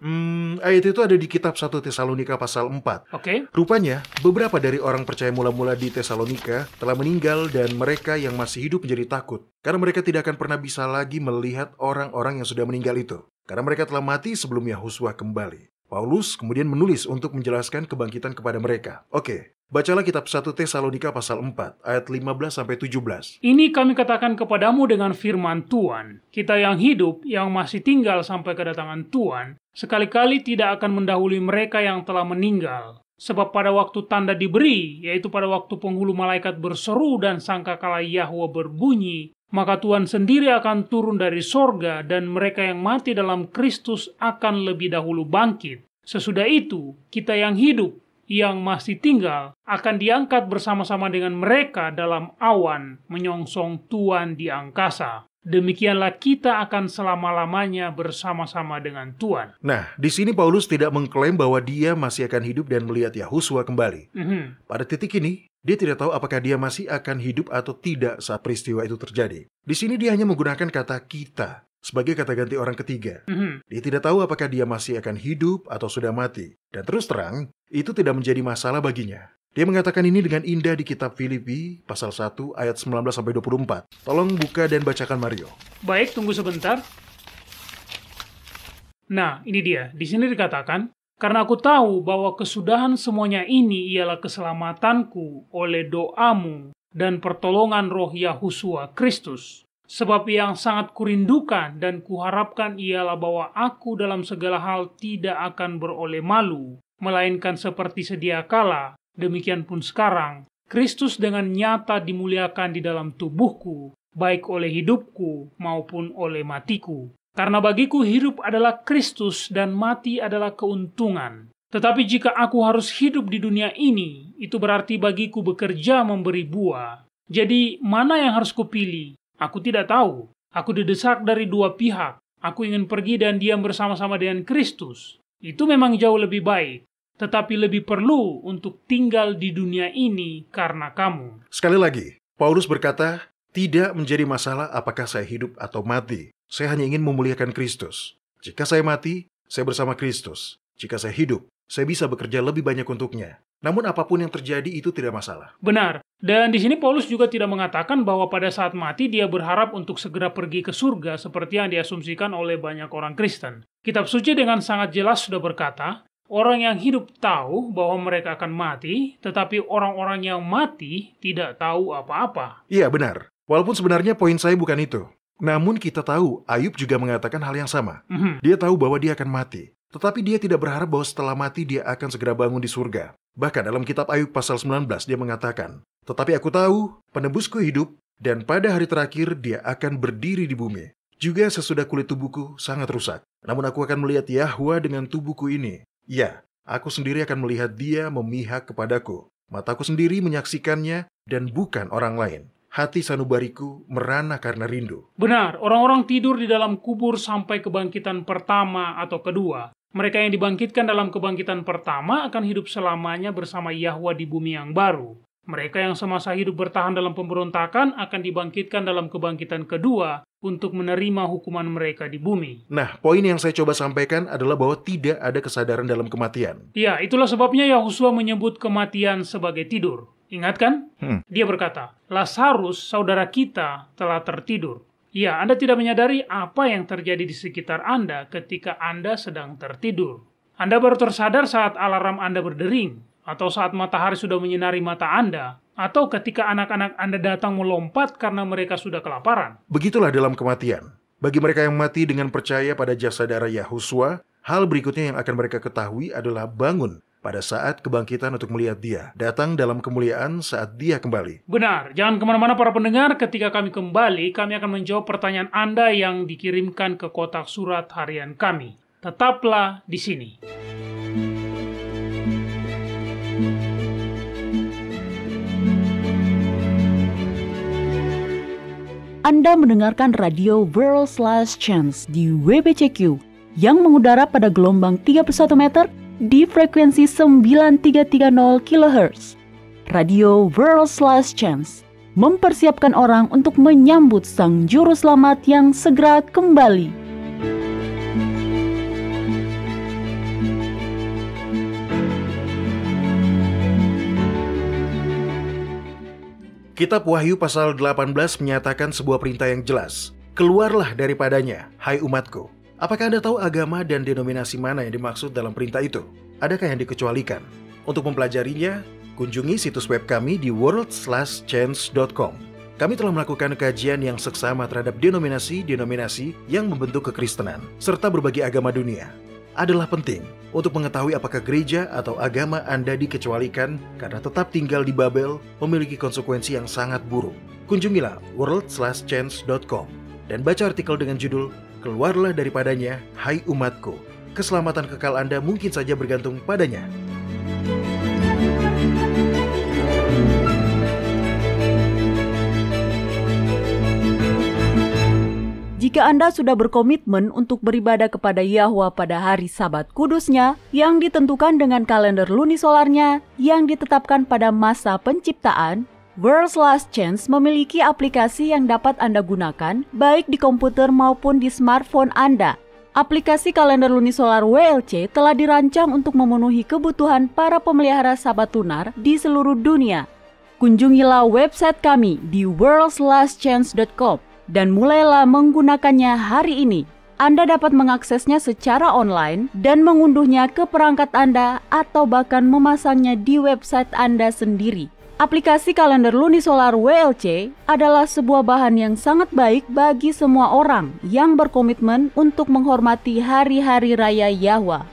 Ayat itu ada di kitab 1 Tesalonika pasal 4. Oke. Rupanya, beberapa dari orang percaya mula-mula di Tesalonika telah meninggal dan mereka yang masih hidup menjadi takut. Karena mereka tidak akan pernah bisa lagi melihat orang-orang yang sudah meninggal itu. Karena mereka telah mati sebelum Yahusua kembali. Paulus kemudian menulis untuk menjelaskan kebangkitan kepada mereka. Oke, bacalah kitab 1 Tesalonika pasal 4, ayat 15-17. Ini kami katakan kepadamu dengan firman Tuhan. Kita yang hidup, yang masih tinggal sampai kedatangan Tuhan, sekali-kali tidak akan mendahului mereka yang telah meninggal. Sebab pada waktu tanda diberi, yaitu pada waktu penghulu malaikat berseru dan sangkakala Yahwa berbunyi, maka Tuhan sendiri akan turun dari sorga dan mereka yang mati dalam Kristus akan lebih dahulu bangkit. Sesudah itu, kita yang hidup, yang masih tinggal, akan diangkat bersama-sama dengan mereka dalam awan menyongsong Tuhan di angkasa. Demikianlah kita akan selama-lamanya bersama-sama dengan Tuhan. Nah, di sini Paulus tidak mengklaim bahwa dia masih akan hidup dan melihat Yahusua kembali. Pada titik ini, dia tidak tahu apakah dia masih akan hidup atau tidak saat peristiwa itu terjadi. Di sini dia hanya menggunakan kata kita sebagai kata ganti orang ketiga. Dia tidak tahu apakah dia masih akan hidup atau sudah mati. Dan terus terang, itu tidak menjadi masalah baginya. Dia mengatakan ini dengan indah di kitab Filipi pasal 1 ayat 19-24. Tolong buka dan bacakan Mario. Baik, tunggu sebentar. Nah, ini dia. Di sini dikatakan, karena aku tahu bahwa kesudahan semuanya ini ialah keselamatanku oleh doamu dan pertolongan roh Yahusua Kristus. Sebab yang sangat kurindukan dan kuharapkan ialah bahwa aku dalam segala hal tidak akan beroleh malu, melainkan seperti sedia kala, demikian pun sekarang, Kristus dengan nyata dimuliakan di dalam tubuhku, baik oleh hidupku maupun oleh matiku. Karena bagiku hidup adalah Kristus dan mati adalah keuntungan. Tetapi jika aku harus hidup di dunia ini, itu berarti bagiku bekerja memberi buah. Jadi mana yang harus kupilih? Aku tidak tahu. Aku didesak dari dua pihak. Aku ingin pergi dan diam bersama-sama dengan Kristus. Itu memang jauh lebih baik. Tetapi lebih perlu untuk tinggal di dunia ini karena kamu. Sekali lagi, Paulus berkata, tidak menjadi masalah apakah saya hidup atau mati. Saya hanya ingin memuliakan Kristus. Jika saya mati, saya bersama Kristus. Jika saya hidup, saya bisa bekerja lebih banyak untuknya. Namun apapun yang terjadi itu tidak masalah. Benar. Dan di sini Paulus juga tidak mengatakan bahwa pada saat mati dia berharap untuk segera pergi ke surga seperti yang diasumsikan oleh banyak orang Kristen. Kitab suci dengan sangat jelas sudah berkata, orang yang hidup tahu bahwa mereka akan mati, tetapi orang-orang yang mati tidak tahu apa-apa. Iya, benar. Walaupun sebenarnya poin saya bukan itu. Namun kita tahu Ayub juga mengatakan hal yang sama. Dia tahu bahwa dia akan mati. Tetapi dia tidak berharap bahwa setelah mati dia akan segera bangun di surga. Bahkan dalam kitab Ayub pasal 19 dia mengatakan, "Tetapi aku tahu penebusku hidup dan pada hari terakhir dia akan berdiri di bumi. Juga sesudah kulit tubuhku sangat rusak. Namun aku akan melihat Yahwa dengan tubuhku ini. Ya, aku sendiri akan melihat dia memihak kepadaku. Mataku sendiri menyaksikannya dan bukan orang lain. Hati sanubariku merana karena rindu." Benar, orang-orang tidur di dalam kubur sampai kebangkitan pertama atau kedua. Mereka yang dibangkitkan dalam kebangkitan pertama akan hidup selamanya bersama Yahwa di bumi yang baru. Mereka yang semasa hidup bertahan dalam pemberontakan akan dibangkitkan dalam kebangkitan kedua untuk menerima hukuman mereka di bumi. Nah, poin yang saya coba sampaikan adalah bahwa tidak ada kesadaran dalam kematian. Ya, itulah sebabnya Yahusua menyebut kematian sebagai tidur. Ingat kan? Dia berkata, "Lazarus, saudara kita, telah tertidur." Ya, Anda tidak menyadari apa yang terjadi di sekitar Anda ketika Anda sedang tertidur. Anda baru tersadar saat alarm Anda berdering, atau saat matahari sudah menyinari mata Anda, atau ketika anak-anak Anda datang melompat karena mereka sudah kelaparan. Begitulah dalam kematian. Bagi mereka yang mati dengan percaya pada jasa darah Yahusua, hal berikutnya yang akan mereka ketahui adalah bangun pada saat kebangkitan untuk melihat dia, datang dalam kemuliaan saat dia kembali. Benar, jangan kemana-mana para pendengar, ketika kami kembali, kami akan menjawab pertanyaan Anda yang dikirimkan ke kotak surat harian kami. Tetaplah di sini. Anda mendengarkan radio World's Last Chance di WBCQ yang mengudara pada gelombang 31 meter di frekuensi 9330 kHz. Radio World's Last Chance mempersiapkan orang untuk menyambut Sang Juru Selamat yang segera kembali. Kitab Wahyu pasal 18 menyatakan sebuah perintah yang jelas. "Keluarlah daripadanya, hai umatku." Apakah Anda tahu agama dan denominasi mana yang dimaksud dalam perintah itu? Adakah yang dikecualikan? Untuk mempelajarinya, kunjungi situs web kami di worldslastchance.com. Kami telah melakukan kajian yang seksama terhadap denominasi-denominasi yang membentuk kekristenan, serta berbagai agama dunia. Adalah penting untuk mengetahui apakah gereja atau agama Anda dikecualikan karena tetap tinggal di Babel memiliki konsekuensi yang sangat buruk. Kunjungilah worldslastchance.com dan baca artikel dengan judul "Keluarlah daripadanya, hai umatku." Keselamatan kekal Anda mungkin saja bergantung padanya. Jika Anda sudah berkomitmen untuk beribadah kepada Yahwa pada hari Sabat kudusnya yang ditentukan dengan kalender lunisolarnya yang ditetapkan pada masa penciptaan, World's Last Chance memiliki aplikasi yang dapat Anda gunakan baik di komputer maupun di smartphone Anda. Aplikasi kalender lunisolar WLC telah dirancang untuk memenuhi kebutuhan para pemelihara Sabat lunar di seluruh dunia. Kunjungilah website kami di worldslastchance.com dan mulailah menggunakannya hari ini. Anda dapat mengaksesnya secara online dan mengunduhnya ke perangkat Anda atau bahkan memasangnya di website Anda sendiri. Aplikasi kalender lunisolar WLC adalah sebuah bahan yang sangat baik bagi semua orang yang berkomitmen untuk menghormati hari-hari raya Yahwa.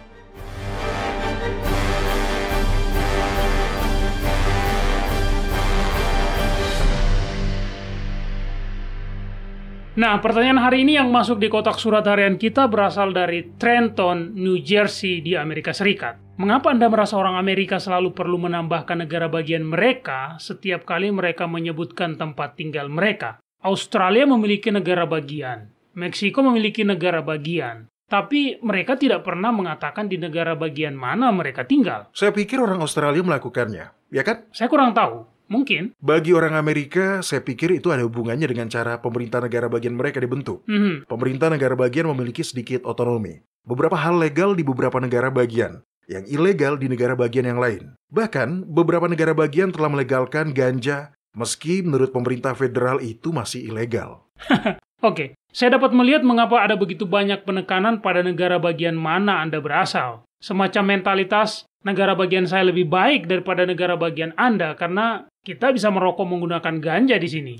Nah, pertanyaan hari ini yang masuk di kotak surat harian kita berasal dari Trenton, New Jersey di Amerika Serikat. Mengapa Anda merasa orang Amerika selalu perlu menambahkan negara bagian mereka setiap kali mereka menyebutkan tempat tinggal mereka? Australia memiliki negara bagian, Meksiko memiliki negara bagian, tapi mereka tidak pernah mengatakan di negara bagian mana mereka tinggal. Saya pikir orang Australia melakukannya, ya kan? Saya kurang tahu. Mungkin. Bagi orang Amerika, saya pikir itu ada hubungannya dengan cara pemerintah negara bagian mereka dibentuk. Pemerintah negara bagian memiliki sedikit otonomi. Beberapa hal legal di beberapa negara bagian, yang ilegal di negara bagian yang lain. Bahkan, beberapa negara bagian telah melegalkan ganja, meski menurut pemerintah federal itu masih ilegal. Oke, saya dapat melihat mengapa ada begitu banyak penekanan pada negara bagian mana Anda berasal. Semacam mentalitas, negara bagian saya lebih baik daripada negara bagian Anda karena kita bisa merokok menggunakan ganja di sini.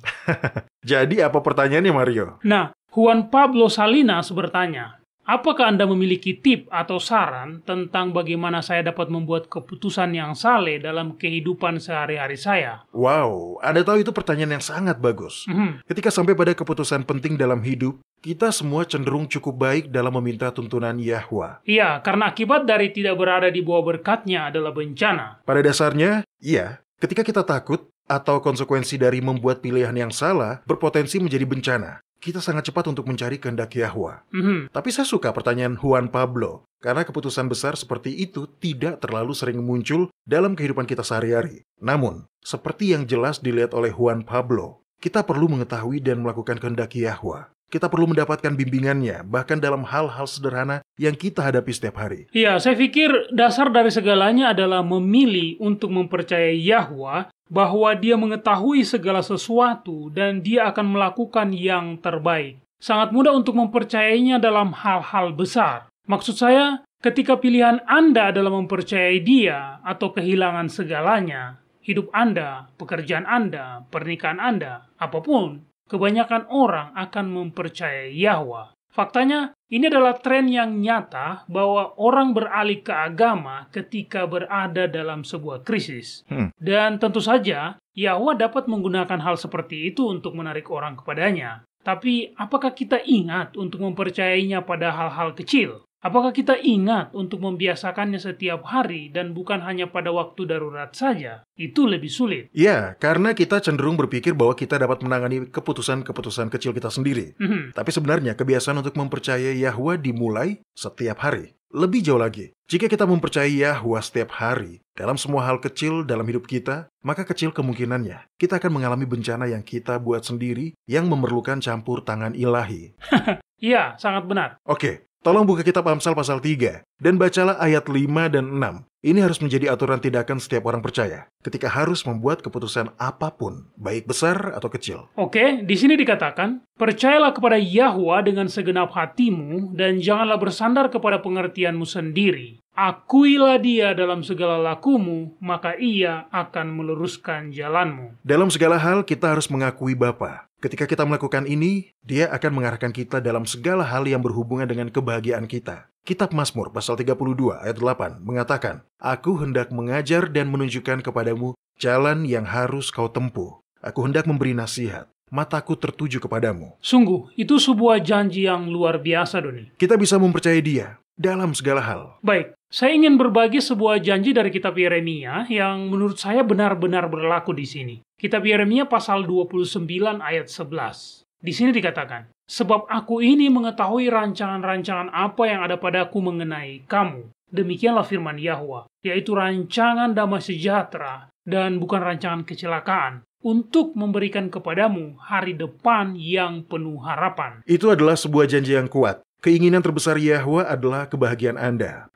Jadi apa pertanyaannya, Mario? Nah, Juan Pablo Salinas bertanya, apakah Anda memiliki tip atau saran tentang bagaimana saya dapat membuat keputusan yang saleh dalam kehidupan sehari-hari saya? Wow, Anda tahu itu pertanyaan yang sangat bagus. Ketika sampai pada keputusan penting dalam hidup, kita semua cenderung cukup baik dalam meminta tuntunan Yahwa. Iya, karena akibat dari tidak berada di bawah berkat-Nya adalah bencana. Pada dasarnya, iya, ketika kita takut atau konsekuensi dari membuat pilihan yang salah berpotensi menjadi bencana, kita sangat cepat untuk mencari kehendak Yahwa. Tapi saya suka pertanyaan Juan Pablo, karena keputusan besar seperti itu tidak terlalu sering muncul dalam kehidupan kita sehari-hari. Namun, seperti yang jelas dilihat oleh Juan Pablo, kita perlu mengetahui dan melakukan kehendak Yahwa. Kita perlu mendapatkan bimbingannya, bahkan dalam hal-hal sederhana yang kita hadapi setiap hari. Iya, saya pikir dasar dari segalanya adalah memilih untuk mempercayai Yahwa bahwa Dia mengetahui segala sesuatu dan Dia akan melakukan yang terbaik. Sangat mudah untuk mempercayainya dalam hal-hal besar. Maksud saya, ketika pilihan Anda adalah mempercayai Dia atau kehilangan segalanya, hidup Anda, pekerjaan Anda, pernikahan Anda, apapun, kebanyakan orang akan mempercayai Yahwa. Faktanya, ini adalah tren yang nyata bahwa orang beralih ke agama ketika berada dalam sebuah krisis. Dan tentu saja, Yahwa dapat menggunakan hal seperti itu untuk menarik orang kepadanya. Tapi, apakah kita ingat untuk mempercayainya pada hal-hal kecil? Apakah kita ingat untuk membiasakannya setiap hari dan bukan hanya pada waktu darurat saja? Itu lebih sulit. Ya, karena kita cenderung berpikir bahwa kita dapat menangani keputusan-keputusan kecil kita sendiri. Tapi sebenarnya kebiasaan untuk mempercayai Yahwa dimulai setiap hari. Lebih jauh lagi, jika kita mempercayai Yahwa setiap hari dalam semua hal kecil dalam hidup kita, maka kecil kemungkinannya kita akan mengalami bencana yang kita buat sendiri yang memerlukan campur tangan ilahi. Iya, sangat benar. Oke. Tolong buka kitab Amsal pasal 3 dan bacalah ayat 5 dan 6. Ini harus menjadi aturan tindakan setiap orang percaya ketika harus membuat keputusan apapun, baik besar atau kecil. Oke, di sini dikatakan, percayalah kepada Yahwa dengan segenap hatimu dan janganlah bersandar kepada pengertianmu sendiri. Akuilah Dia dalam segala lakumu, maka Ia akan meluruskan jalanmu. Dalam segala hal kita harus mengakui Bapa. Ketika kita melakukan ini, Dia akan mengarahkan kita dalam segala hal yang berhubungan dengan kebahagiaan kita. Kitab Mazmur pasal 32 ayat 8 mengatakan, Aku hendak mengajar dan menunjukkan kepadamu jalan yang harus kau tempuh. Aku hendak memberi nasihat. Mataku tertuju kepadamu. Sungguh, itu sebuah janji yang luar biasa, Doni. Kita bisa mempercayai Dia dalam segala hal. Baik, saya ingin berbagi sebuah janji dari kitab Yeremia yang menurut saya benar-benar berlaku di sini. Kitab Yeremia pasal 29 ayat 11. Di sini dikatakan, sebab aku ini mengetahui rancangan-rancangan apa yang ada padaku mengenai kamu. Demikianlah firman Yahwa, yaitu rancangan damai sejahtera dan bukan rancangan kecelakaan, untuk memberikan kepadamu hari depan yang penuh harapan. Itu adalah sebuah janji yang kuat. Keinginan terbesar Yahwa adalah kebahagiaan Anda.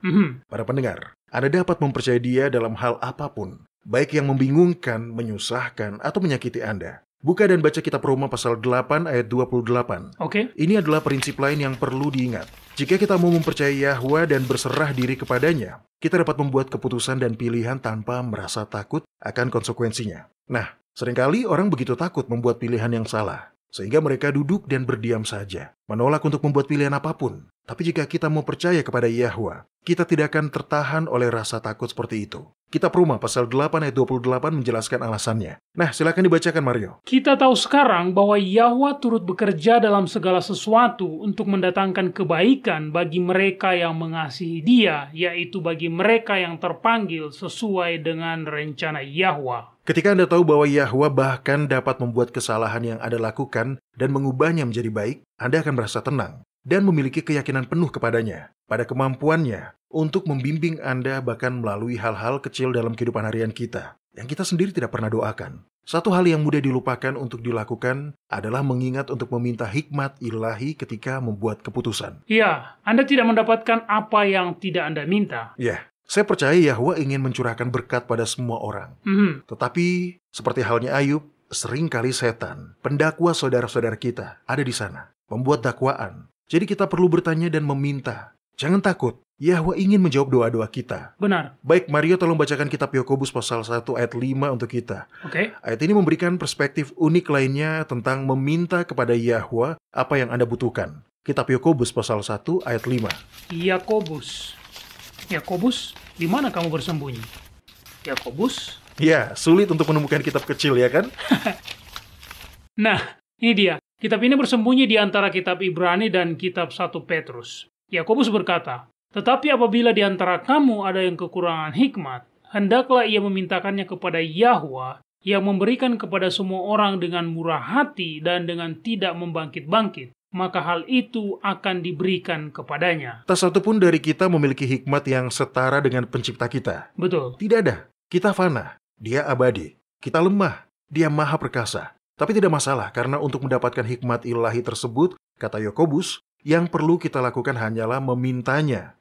Para pendengar, Anda dapat mempercayai Dia dalam hal apapun, baik yang membingungkan, menyusahkan, atau menyakiti Anda. Buka dan baca kitab Roma pasal 8 ayat 28. Oke. Ini adalah prinsip lain yang perlu diingat. Jika kita mau mempercayai Yahwa dan berserah diri kepadanya, kita dapat membuat keputusan dan pilihan tanpa merasa takut akan konsekuensinya. Nah, seringkali orang begitu takut membuat pilihan yang salah, sehingga mereka duduk dan berdiam saja, menolak untuk membuat pilihan apapun. Tapi jika kita mau percaya kepada Yahwa, kita tidak akan tertahan oleh rasa takut seperti itu. Kitab Roma pasal 8 ayat 28 menjelaskan alasannya. Nah, silakan dibacakan Mario. Kita tahu sekarang bahwa Yahwa turut bekerja dalam segala sesuatu untuk mendatangkan kebaikan bagi mereka yang mengasihi Dia, yaitu bagi mereka yang terpanggil sesuai dengan rencana Yahwa. Ketika Anda tahu bahwa Yahwa bahkan dapat membuat kesalahan yang Anda lakukan dan mengubahnya menjadi baik, Anda akan merasa tenang dan memiliki keyakinan penuh kepadanya, pada kemampuannya untuk membimbing Anda bahkan melalui hal-hal kecil dalam kehidupan harian kita, yang kita sendiri tidak pernah doakan. Satu hal yang mudah dilupakan untuk dilakukan adalah mengingat untuk meminta hikmat ilahi ketika membuat keputusan. Ya, Anda tidak mendapatkan apa yang tidak Anda minta. Ya, saya percaya Yahwa ingin mencurahkan berkat pada semua orang. Tetapi, seperti halnya Ayub, seringkali setan, pendakwa saudara-saudara kita, ada di sana, membuat dakwaan. Jadi kita perlu bertanya dan meminta, Jangan takut, Yahwa ingin menjawab doa-doa kita. Benar. Baik, Mario tolong bacakan kitab Yakobus pasal 1 ayat 5 untuk kita. Oke. Ayat ini memberikan perspektif unik lainnya tentang meminta kepada Yahwa apa yang Anda butuhkan. Kitab Yakobus pasal 1 ayat 5. Yakobus. Yakobus, di mana kamu bersembunyi? Yakobus? Ya, sulit untuk menemukan kitab kecil ya kan? Nah, ini dia. Kitab ini bersembunyi di antara kitab Ibrani dan kitab 1 Petrus. Yakobus berkata, "Tetapi apabila di antara kamu ada yang kekurangan hikmat, hendaklah ia memintakannya kepada Yahwa yang memberikan kepada semua orang dengan murah hati dan dengan tidak membangkit-bangkit, maka hal itu akan diberikan kepadanya." Tak satu pun dari kita memiliki hikmat yang setara dengan pencipta kita. Betul. Tidak ada. Kita fana, dia abadi. Kita lemah, dia maha perkasa. Tapi tidak masalah, karena untuk mendapatkan hikmat ilahi tersebut, kata Yakobus, yang perlu kita lakukan hanyalah memintanya.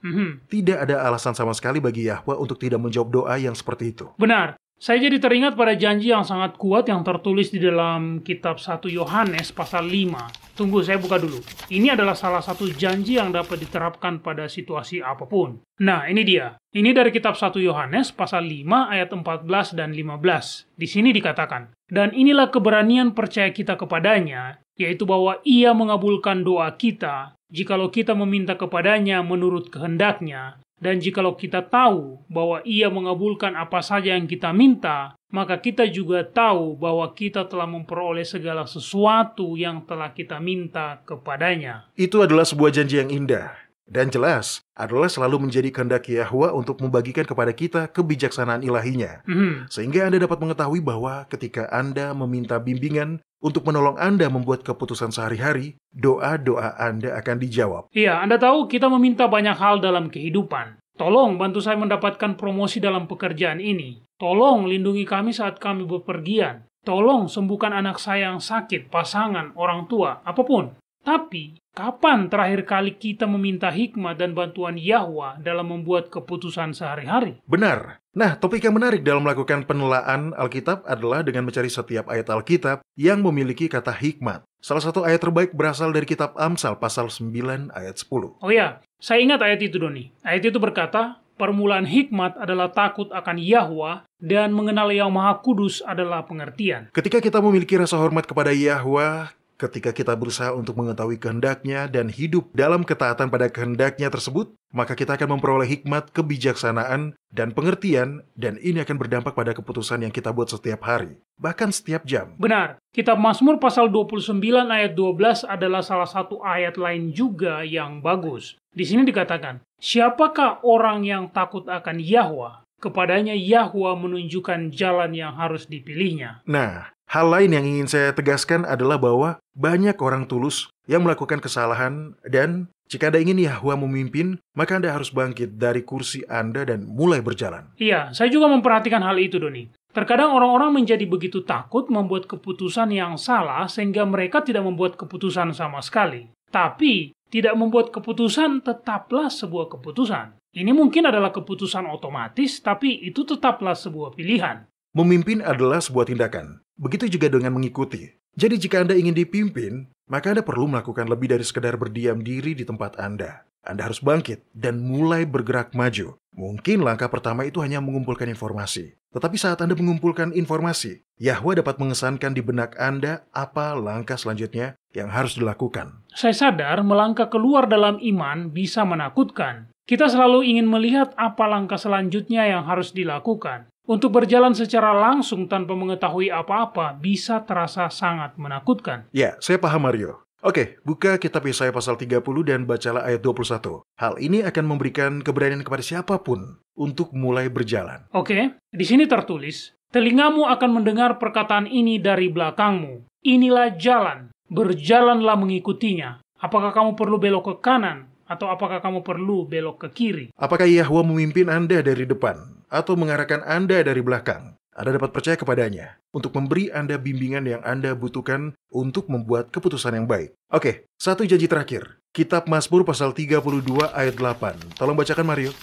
Tidak ada alasan sama sekali bagi Yahwa untuk tidak menjawab doa yang seperti itu. Benar. Saya jadi teringat pada janji yang sangat kuat yang tertulis di dalam kitab 1 Yohanes pasal 5. Tunggu, saya buka dulu. Ini adalah salah satu janji yang dapat diterapkan pada situasi apapun. Nah, ini dia. Ini dari kitab 1 Yohanes pasal 5 ayat 14 dan 15. Di sini dikatakan, "Dan inilah keberanian percaya kita kepadanya, yaitu bahwa ia mengabulkan doa kita, jikalau kita meminta kepadanya menurut kehendaknya. Dan jikalau kita tahu bahwa ia mengabulkan apa saja yang kita minta, maka kita juga tahu bahwa kita telah memperoleh segala sesuatu yang telah kita minta kepadanya." Itu adalah sebuah janji yang indah. Dan jelas, adalah selalu menjadi kehendak Yahwa untuk membagikan kepada kita kebijaksanaan ilahinya. Sehingga Anda dapat mengetahui bahwa ketika Anda meminta bimbingan untuk menolong Anda membuat keputusan sehari-hari, doa-doa Anda akan dijawab. Iya, Anda tahu kita meminta banyak hal dalam kehidupan. Tolong bantu saya mendapatkan promosi dalam pekerjaan ini. Tolong lindungi kami saat kami bepergian. Tolong sembuhkan anak saya yang sakit, pasangan, orang tua, apapun. Tapi, kapan terakhir kali kita meminta hikmat dan bantuan Yahwa dalam membuat keputusan sehari-hari? Benar. Nah, topik yang menarik dalam melakukan penelaan Alkitab adalah dengan mencari setiap ayat Alkitab yang memiliki kata hikmat. Salah satu ayat terbaik berasal dari kitab Amsal pasal 9 ayat 10. Oh ya, saya ingat ayat itu, Doni. Ayat itu berkata, "Permulaan hikmat adalah takut akan Yahwa, dan mengenal Yang Maha Kudus adalah pengertian." Ketika kita memiliki rasa hormat kepada Yahwa, ketika kita berusaha untuk mengetahui kehendaknya dan hidup dalam ketaatan pada kehendaknya tersebut, maka kita akan memperoleh hikmat, kebijaksanaan, dan pengertian, dan ini akan berdampak pada keputusan yang kita buat setiap hari, bahkan setiap jam. Benar, kitab Mazmur pasal 29 ayat 12 adalah salah satu ayat lain juga yang bagus. Di sini dikatakan, "Siapakah orang yang takut akan Yahwa? Kepadanya Yahwa menunjukkan jalan yang harus dipilihnya." Nah, hal lain yang ingin saya tegaskan adalah bahwa banyak orang tulus yang melakukan kesalahan, dan jika Anda ingin Yahwa memimpin, maka Anda harus bangkit dari kursi Anda dan mulai berjalan. Iya, saya juga memperhatikan hal itu, Doni. Terkadang orang-orang menjadi begitu takut membuat keputusan yang salah sehingga mereka tidak membuat keputusan sama sekali. Tapi, tidak membuat keputusan tetaplah sebuah keputusan. Ini mungkin adalah keputusan otomatis, tapi itu tetaplah sebuah pilihan. Memimpin adalah sebuah tindakan. Begitu juga dengan mengikuti. Jadi jika Anda ingin dipimpin, maka Anda perlu melakukan lebih dari sekedar berdiam diri di tempat Anda. Anda harus bangkit dan mulai bergerak maju. Mungkin langkah pertama itu hanya mengumpulkan informasi. Tetapi saat Anda mengumpulkan informasi, Yahwa dapat mengesankan di benak Anda apa langkah selanjutnya yang harus dilakukan. Saya sadar melangkah keluar dalam iman bisa menakutkan. Kita selalu ingin melihat apa langkah selanjutnya yang harus dilakukan. Untuk berjalan secara langsung tanpa mengetahui apa-apa bisa terasa sangat menakutkan. Ya, saya paham, Mario. Oke, buka kitab Yesaya pasal 30 dan bacalah ayat 21. Hal ini akan memberikan keberanian kepada siapapun untuk mulai berjalan. Oke, di sini tertulis, "Telingamu akan mendengar perkataan ini dari belakangmu. Inilah jalan, berjalanlah mengikutinya. Apakah kamu perlu belok ke kanan, atau apakah kamu perlu belok ke kiri?" Apakah Yahwa memimpin Anda dari depan atau mengarahkan Anda dari belakang? Anda dapat percaya kepadanya untuk memberi Anda bimbingan yang Anda butuhkan untuk membuat keputusan yang baik. Oke, satu janji terakhir. Kitab Mazmur pasal 32 ayat 8. Tolong bacakan, Mario.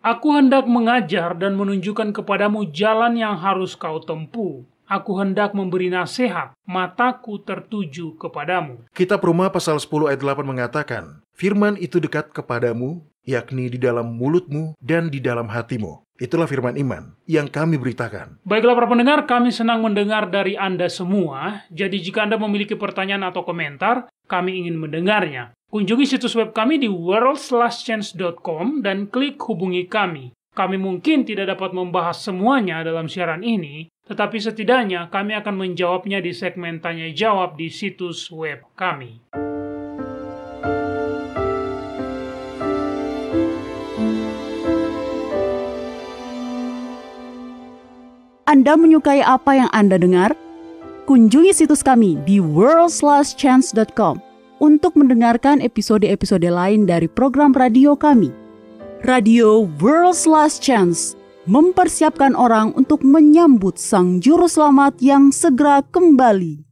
"Aku hendak mengajar dan menunjukkan kepadamu jalan yang harus kau tempuh. Aku hendak memberi nasihat, mataku tertuju kepadamu. Kitab Roma pasal 10 ayat 8 mengatakan, firman itu dekat kepadamu, yakni di dalam mulutmu dan di dalam hatimu. Itulah firman iman yang kami beritakan. Baiklah para pendengar, kami senang mendengar dari Anda semua. Jadi jika Anda memiliki pertanyaan atau komentar, kami ingin mendengarnya. Kunjungi situs web kami di worldslastchance.com dan klik hubungi kami. Kami mungkin tidak dapat membahas semuanya dalam siaran ini, tetapi setidaknya kami akan menjawabnya di segmen tanya jawab di situs web kami. Anda menyukai apa yang Anda dengar? Kunjungi situs kami di worldslastchance.com untuk mendengarkan episode-episode lain dari program radio kami. Radio World's Last Chance mempersiapkan orang untuk menyambut Sang Juru Selamat yang segera kembali.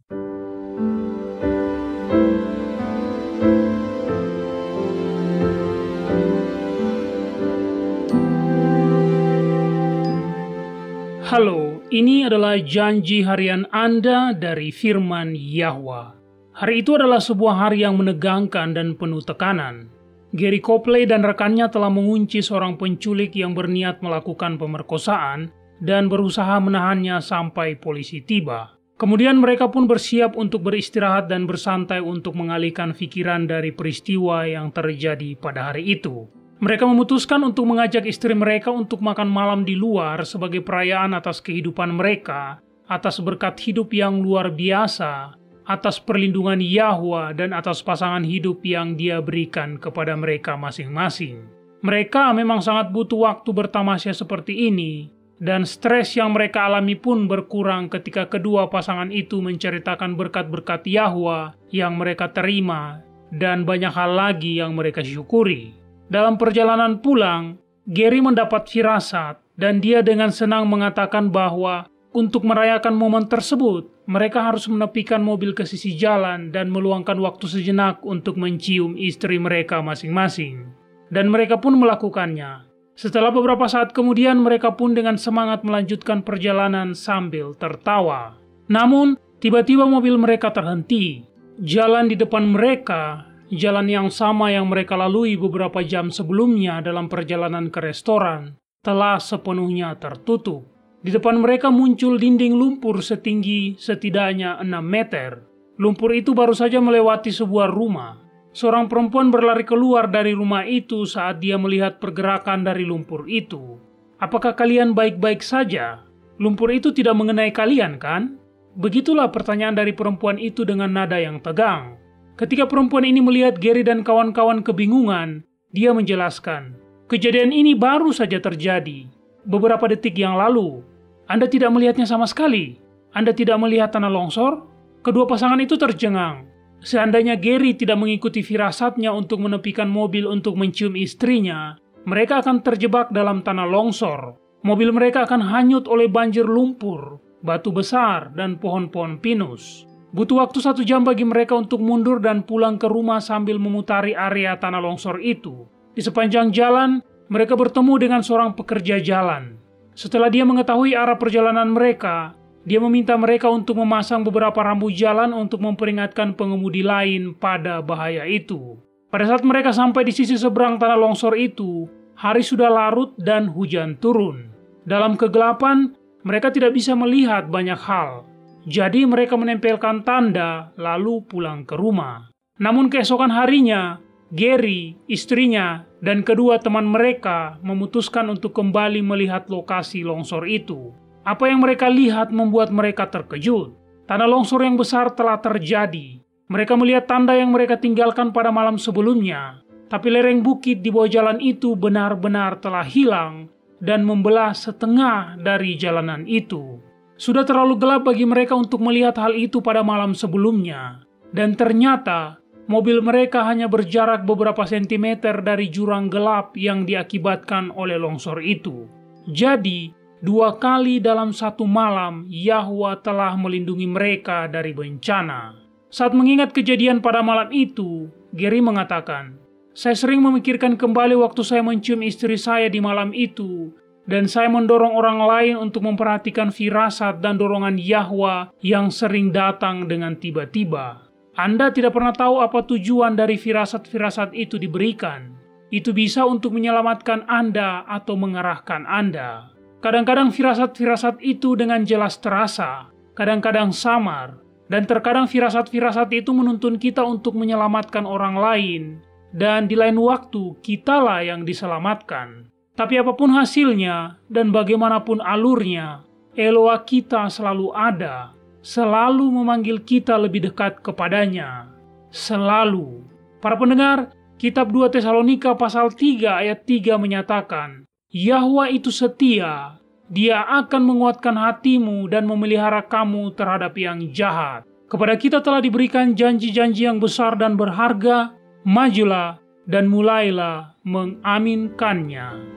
Halo, ini adalah janji harian Anda dari firman Yahwa. Hari itu adalah sebuah hari yang menegangkan dan penuh tekanan. Gary Copley dan rekannya telah mengunci seorang penculik yang berniat melakukan pemerkosaan dan berusaha menahannya sampai polisi tiba. Kemudian mereka pun bersiap untuk beristirahat dan bersantai untuk mengalihkan pikiran dari peristiwa yang terjadi pada hari itu. Mereka memutuskan untuk mengajak istri mereka untuk makan malam di luar sebagai perayaan atas kehidupan mereka, atas berkat hidup yang luar biasa, atas perlindungan Yahwa dan atas pasangan hidup yang Dia berikan kepada mereka masing-masing. Mereka memang sangat butuh waktu bertamasya seperti ini, dan stres yang mereka alami pun berkurang ketika kedua pasangan itu menceritakan berkat-berkat Yahwa yang mereka terima dan banyak hal lagi yang mereka syukuri. Dalam perjalanan pulang, Gary mendapat firasat dan dia dengan senang mengatakan bahwa untuk merayakan momen tersebut, mereka harus menepikan mobil ke sisi jalan dan meluangkan waktu sejenak untuk mencium istri mereka masing-masing. Dan mereka pun melakukannya. Setelah beberapa saat kemudian, mereka pun dengan semangat melanjutkan perjalanan sambil tertawa. Namun, tiba-tiba mobil mereka terhenti. Jalan di depan mereka, jalan yang sama yang mereka lalui beberapa jam sebelumnya dalam perjalanan ke restoran, telah sepenuhnya tertutup. Di depan mereka muncul dinding lumpur setinggi setidaknya 6 meter. Lumpur itu baru saja melewati sebuah rumah. Seorang perempuan berlari keluar dari rumah itu saat dia melihat pergerakan dari lumpur itu. Apakah kalian baik-baik saja? Lumpur itu tidak mengenai kalian, kan? Begitulah pertanyaan dari perempuan itu dengan nada yang tegang. Ketika perempuan ini melihat Gary dan kawan-kawan kebingungan, dia menjelaskan, kejadian ini baru saja terjadi beberapa detik yang lalu. Anda tidak melihatnya sama sekali. Anda tidak melihat tanah longsor? Kedua pasangan itu tercengang. Seandainya Gary tidak mengikuti firasatnya untuk menepikan mobil untuk mencium istrinya, mereka akan terjebak dalam tanah longsor. Mobil mereka akan hanyut oleh banjir lumpur, batu besar, dan pohon-pohon pinus. Butuh waktu 1 jam bagi mereka untuk mundur dan pulang ke rumah sambil memutari area tanah longsor itu. Di sepanjang jalan, mereka bertemu dengan seorang pekerja jalan. Setelah dia mengetahui arah perjalanan mereka, dia meminta mereka untuk memasang beberapa rambu jalan untuk memperingatkan pengemudi lain pada bahaya itu. Pada saat mereka sampai di sisi seberang tanah longsor itu, hari sudah larut dan hujan turun. Dalam kegelapan, mereka tidak bisa melihat banyak hal. Jadi mereka menempelkan tanda lalu pulang ke rumah. Namun keesokan harinya, Gary, istrinya, dan kedua teman mereka memutuskan untuk kembali melihat lokasi longsor itu. Apa yang mereka lihat membuat mereka terkejut. Tanah longsor yang besar telah terjadi. Mereka melihat tanda yang mereka tinggalkan pada malam sebelumnya. Tapi lereng bukit di bawah jalan itu benar-benar telah hilang dan membelah setengah dari jalanan itu. Sudah terlalu gelap bagi mereka untuk melihat hal itu pada malam sebelumnya. Dan ternyata mobil mereka hanya berjarak beberapa sentimeter dari jurang gelap yang diakibatkan oleh longsor itu. Jadi, 2 kali dalam 1 malam, Yahwa telah melindungi mereka dari bencana. Saat mengingat kejadian pada malam itu, Gary mengatakan, "Saya sering memikirkan kembali waktu saya mencium istri saya di malam itu, Dan saya mendorong orang lain untuk memperhatikan firasat dan dorongan Yahwa yang sering datang dengan tiba-tiba. Anda tidak pernah tahu apa tujuan dari firasat-firasat itu diberikan. Itu bisa untuk menyelamatkan Anda atau mengarahkan Anda. Kadang-kadang firasat-firasat itu dengan jelas terasa, kadang-kadang samar, dan terkadang firasat-firasat itu menuntun kita untuk menyelamatkan orang lain, dan di lain waktu kitalah yang diselamatkan. Tapi apapun hasilnya dan bagaimanapun alurnya, Eloa kita selalu ada, selalu memanggil kita lebih dekat kepadanya. Selalu. Para pendengar, kitab 2 Tesalonika pasal 3 ayat 3 menyatakan, Yahwa itu setia, Dia akan menguatkan hatimu dan memelihara kamu terhadap yang jahat. Kepada kita telah diberikan janji-janji yang besar dan berharga, majulah dan mulailah mengaminkannya.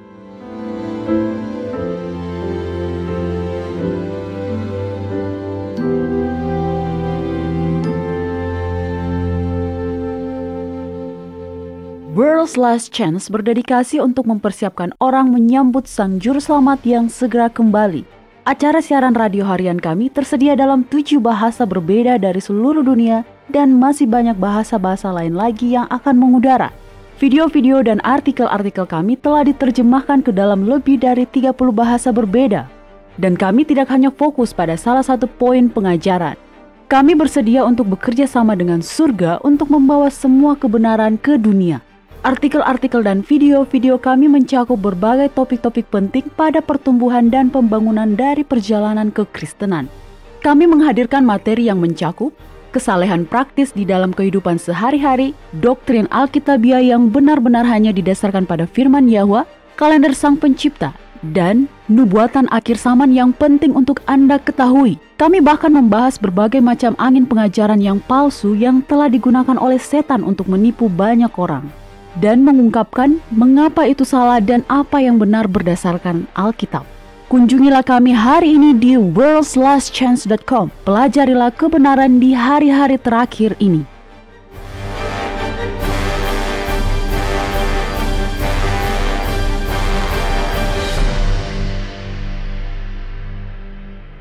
World's Last Chance berdedikasi untuk mempersiapkan orang menyambut Sang Juru Selamat yang segera kembali. Acara siaran radio harian kami tersedia dalam 7 bahasa berbeda dari seluruh dunia dan masih banyak bahasa-bahasa lain lagi yang akan mengudara. Video-video dan artikel-artikel kami telah diterjemahkan ke dalam lebih dari 30 bahasa berbeda. Dan kami tidak hanya fokus pada salah satu poin pengajaran. Kami bersedia untuk bekerja sama dengan surga untuk membawa semua kebenaran ke dunia. Artikel-artikel dan video-video kami mencakup berbagai topik-topik penting pada pertumbuhan dan pembangunan dari perjalanan kekristenan. Kami menghadirkan materi yang mencakup kesalehan praktis di dalam kehidupan sehari-hari, doktrin Alkitabiah yang benar-benar hanya didasarkan pada firman Yahwa, kalender Sang Pencipta, dan nubuatan akhir zaman yang penting untuk Anda ketahui. Kami bahkan membahas berbagai macam angin pengajaran yang palsu yang telah digunakan oleh setan untuk menipu banyak orang, dan mengungkapkan mengapa itu salah dan apa yang benar berdasarkan Alkitab. Kunjungilah kami hari ini di worldslastchance.com. Pelajarilah kebenaran di hari-hari terakhir ini.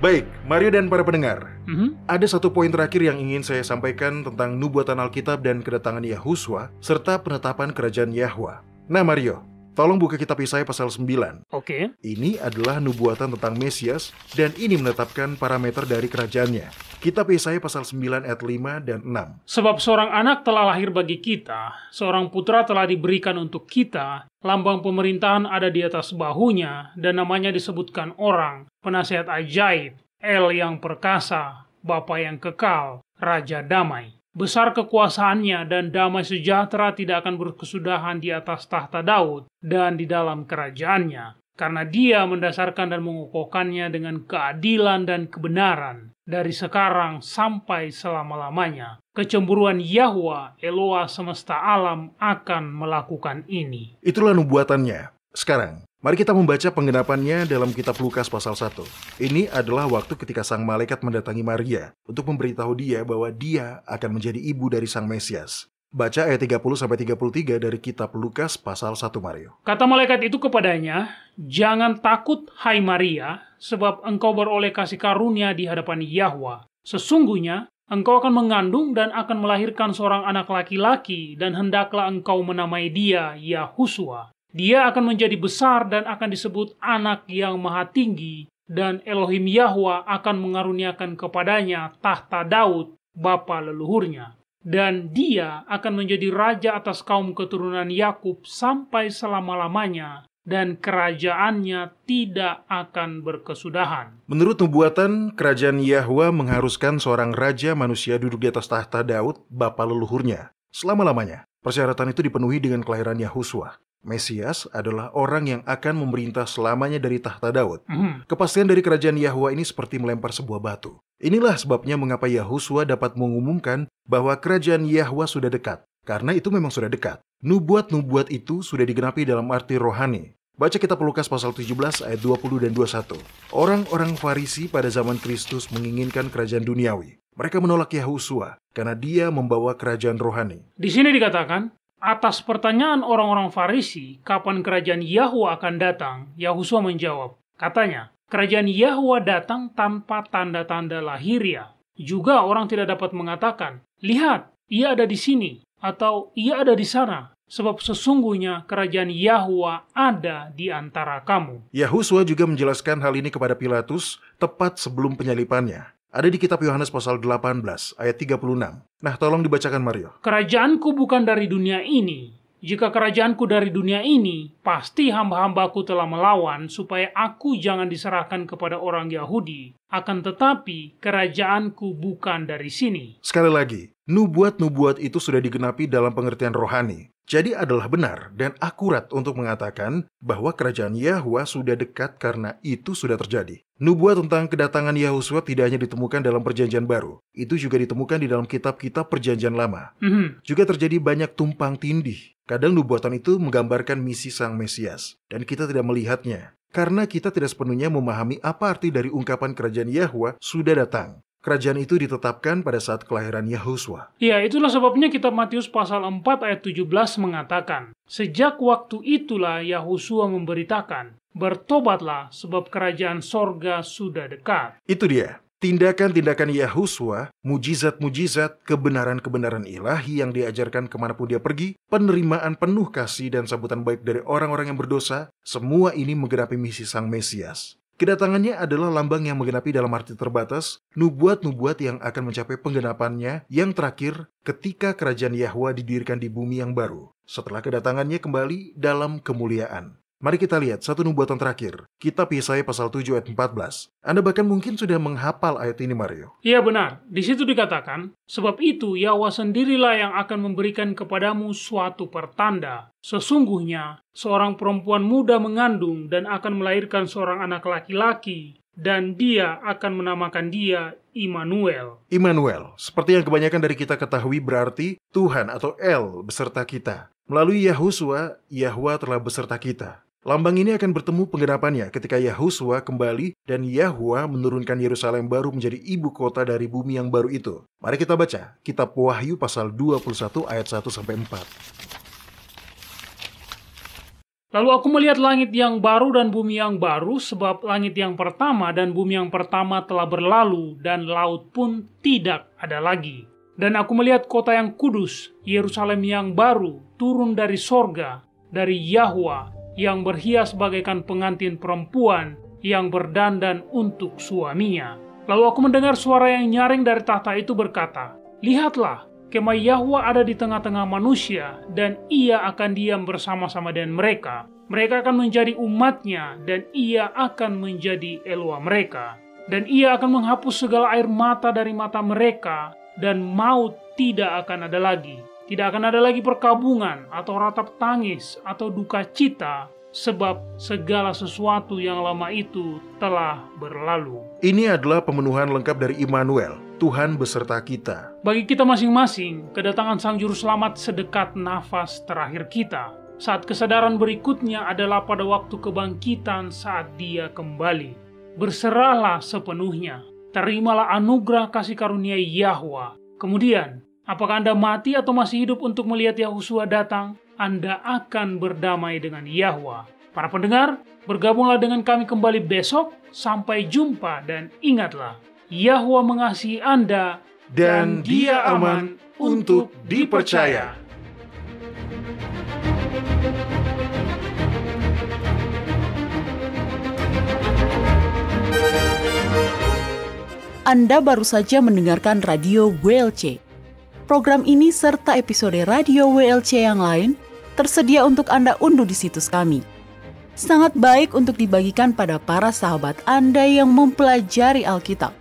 Baik, Mario dan para pendengar, ada satu poin terakhir yang ingin saya sampaikan tentang nubuatan Alkitab dan kedatangan Yahuswa, serta penetapan kerajaan Yahwa. Nah Mario, tolong buka kitab Yesaya pasal 9. Oke. Ini adalah nubuatan tentang Mesias, dan ini menetapkan parameter dari kerajaannya. Kitab Yesaya pasal 9 ayat 5 dan 6. Sebab seorang anak telah lahir bagi kita, seorang putra telah diberikan untuk kita, lambang pemerintahan ada di atas bahunya, dan namanya disebutkan orang, penasihat ajaib, El yang perkasa, Bapa yang kekal, Raja damai. Besar kekuasaannya dan damai sejahtera tidak akan berkesudahan di atas tahta Daud dan di dalam kerajaannya, karena Dia mendasarkan dan mengukuhkannya dengan keadilan dan kebenaran dari sekarang sampai selama-lamanya. Kecemburuan Yahwa, Eloa semesta alam akan melakukan ini. Itulah nubuatannya. Sekarang, mari kita membaca penggenapannya dalam kitab Lukas pasal 1. Ini adalah waktu ketika sang malaikat mendatangi Maria untuk memberitahu dia bahwa dia akan menjadi ibu dari sang Mesias. Baca ayat 30-33 dari kitab Lukas pasal 1, Mario. Kata malaikat itu kepadanya, "Jangan takut, hai Maria, sebab engkau beroleh kasih karunia di hadapan Yahwa. Sesungguhnya, engkau akan mengandung dan akan melahirkan seorang anak laki-laki, dan hendaklah engkau menamai dia Yahuswa. Dia akan menjadi besar dan akan disebut Anak yang Maha Tinggi, dan Elohim Yahwa akan mengaruniakan kepadanya tahta Daud, bapa leluhurnya. Dan dia akan menjadi raja atas kaum keturunan Yakub sampai selama-lamanya, dan kerajaannya tidak akan berkesudahan." Menurut nubuatan, kerajaan Yahwa mengharuskan seorang raja manusia duduk di atas tahta Daud, bapa leluhurnya, selama-lamanya. Persyaratan itu dipenuhi dengan kelahiran Yahuswa. Mesias adalah orang yang akan memerintah selamanya dari tahta Daud. Kepastian dari kerajaan Yahwa ini seperti melempar sebuah batu. Inilah sebabnya mengapa Yahuswa dapat mengumumkan bahwa kerajaan Yahwa sudah dekat. Karena itu memang sudah dekat. Nubuat-nubuat itu sudah digenapi dalam arti rohani. Baca kitab Lukas pasal 17 ayat 20 dan 21. Orang-orang Farisi pada zaman Kristus menginginkan kerajaan duniawi. Mereka menolak Yahuswa karena dia membawa kerajaan rohani. Di sini dikatakan, Atas pertanyaan orang-orang Farisi, kapan kerajaan Yahwa akan datang, Yahusua menjawab. Katanya, kerajaan Yahwa datang tanpa tanda-tanda lahiriah. Juga orang tidak dapat mengatakan, lihat, ia ada di sini, atau ia ada di sana. Sebab sesungguhnya kerajaan Yahwa ada di antara kamu. Yahusua juga menjelaskan hal ini kepada Pilatus tepat sebelum penyalipannya. Ada di kitab Yohanes pasal 18 ayat 36. Nah, tolong dibacakan Mario. Kerajaanku bukan dari dunia ini. Jika kerajaanku dari dunia ini, pasti hamba-hambaku telah melawan supaya aku jangan diserahkan kepada orang Yahudi. Akan tetapi, kerajaanku bukan dari sini. Sekali lagi, nubuat-nubuat itu sudah digenapi dalam pengertian rohani. Jadi adalah benar dan akurat untuk mengatakan bahwa kerajaan Yahwa sudah dekat karena itu sudah terjadi. Nubuat tentang kedatangan Yahusua tidak hanya ditemukan dalam perjanjian baru. Itu juga ditemukan di dalam kitab-kitab perjanjian lama. Juga terjadi banyak tumpang tindih. Kadang nubuatan itu menggambarkan misi Sang Mesias. Dan kita tidak melihatnya. Karena kita tidak sepenuhnya memahami apa arti dari ungkapan kerajaan Yahwa sudah datang. Kerajaan itu ditetapkan pada saat kelahiran Yahusua. Ya, itulah sebabnya kitab Matius pasal 4 ayat 17 mengatakan, sejak waktu itulah Yahusua memberitakan, bertobatlah sebab kerajaan sorga sudah dekat. Itu dia. Tindakan-tindakan Yahusua, mujizat-mujizat, kebenaran-kebenaran ilahi yang diajarkan kemanapun dia pergi, penerimaan penuh kasih dan sambutan baik dari orang-orang yang berdosa, semua ini menggenapi misi Sang Mesias. Kedatangannya adalah lambang yang menggenapi dalam arti terbatas, nubuat-nubuat yang akan mencapai penggenapannya yang terakhir ketika kerajaan Yahwa didirikan di bumi yang baru, setelah kedatangannya kembali dalam kemuliaan. Mari kita lihat satu nubuatan terakhir, kitab Yesaya pasal 7 ayat 14. Anda bahkan mungkin sudah menghafal ayat ini, Mario. Iya benar, di situ dikatakan, sebab itu Yahwa sendirilah yang akan memberikan kepadamu suatu pertanda. Sesungguhnya, seorang perempuan muda mengandung dan akan melahirkan seorang anak laki-laki, dan dia akan menamakan dia Immanuel. Immanuel, seperti yang kebanyakan dari kita ketahui berarti Tuhan atau El beserta kita. Melalui Yahusua, Yahwa telah beserta kita. Lambang ini akan bertemu penggenapannya ketika Yahusua kembali dan Yahwa menurunkan Yerusalem baru menjadi ibu kota dari bumi yang baru itu. Mari kita baca kitab Wahyu pasal 21 ayat 1-4. Lalu aku melihat langit yang baru dan bumi yang baru, sebab langit yang pertama dan bumi yang pertama telah berlalu, dan laut pun tidak ada lagi. Dan aku melihat kota yang kudus, Yerusalem yang baru, turun dari sorga, dari Yahwa, yang berhias bagaikan pengantin perempuan yang berdandan untuk suaminya. Lalu aku mendengar suara yang nyaring dari tahta itu berkata, lihatlah, kemah Yahwa ada di tengah-tengah manusia, dan ia akan diam bersama-sama dengan mereka. Mereka akan menjadi umatnya, dan ia akan menjadi Eloa mereka. Dan ia akan menghapus segala air mata dari mata mereka, dan maut tidak akan ada lagi. Tidak akan ada lagi perkabungan, atau ratap tangis, atau duka cita, sebab segala sesuatu yang lama itu telah berlalu. Ini adalah pemenuhan lengkap dari Immanuel, Tuhan beserta kita. Bagi kita masing-masing, kedatangan Sang Juru Selamat sedekat nafas terakhir kita. Saat kesadaran berikutnya adalah pada waktu kebangkitan saat Dia kembali. Berserahlah sepenuhnya. Terimalah anugerah kasih karunia Yahwa. Kemudian, apakah Anda mati atau masih hidup untuk melihat Yahusua datang? Anda akan berdamai dengan Yahwa. Para pendengar, bergabunglah dengan kami kembali besok. Sampai jumpa dan ingatlah, Yahwa mengasihi Anda Dan Dia aman untuk dipercaya. Anda baru saja mendengarkan Radio WLC. Program ini serta episode Radio WLC yang lain tersedia untuk Anda unduh di situs kami. Sangat baik untuk dibagikan pada para sahabat Anda yang mempelajari Alkitab.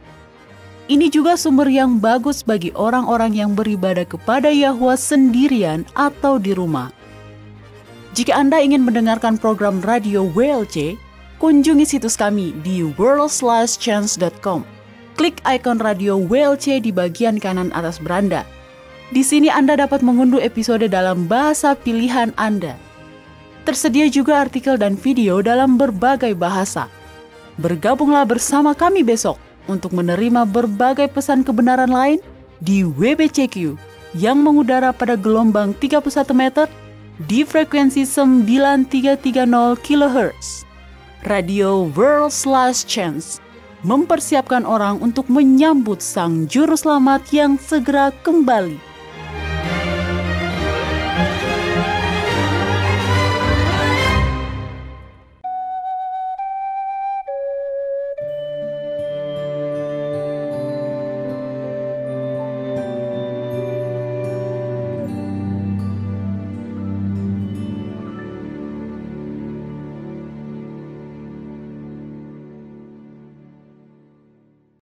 Ini juga sumber yang bagus bagi orang-orang yang beribadah kepada Yahwa sendirian atau di rumah. Jika Anda ingin mendengarkan program Radio WLC, kunjungi situs kami di worldslastchance.com. Klik ikon Radio WLC di bagian kanan atas beranda. Di sini Anda dapat mengunduh episode dalam bahasa pilihan Anda. Tersedia juga artikel dan video dalam berbagai bahasa. Bergabunglah bersama kami besok untuk menerima berbagai pesan kebenaran lain di WBCQ, yang mengudara pada gelombang 31 meter di frekuensi 9330 kHz. Radio World's Last Chance mempersiapkan orang untuk menyambut sang juru selamat yang segera kembali.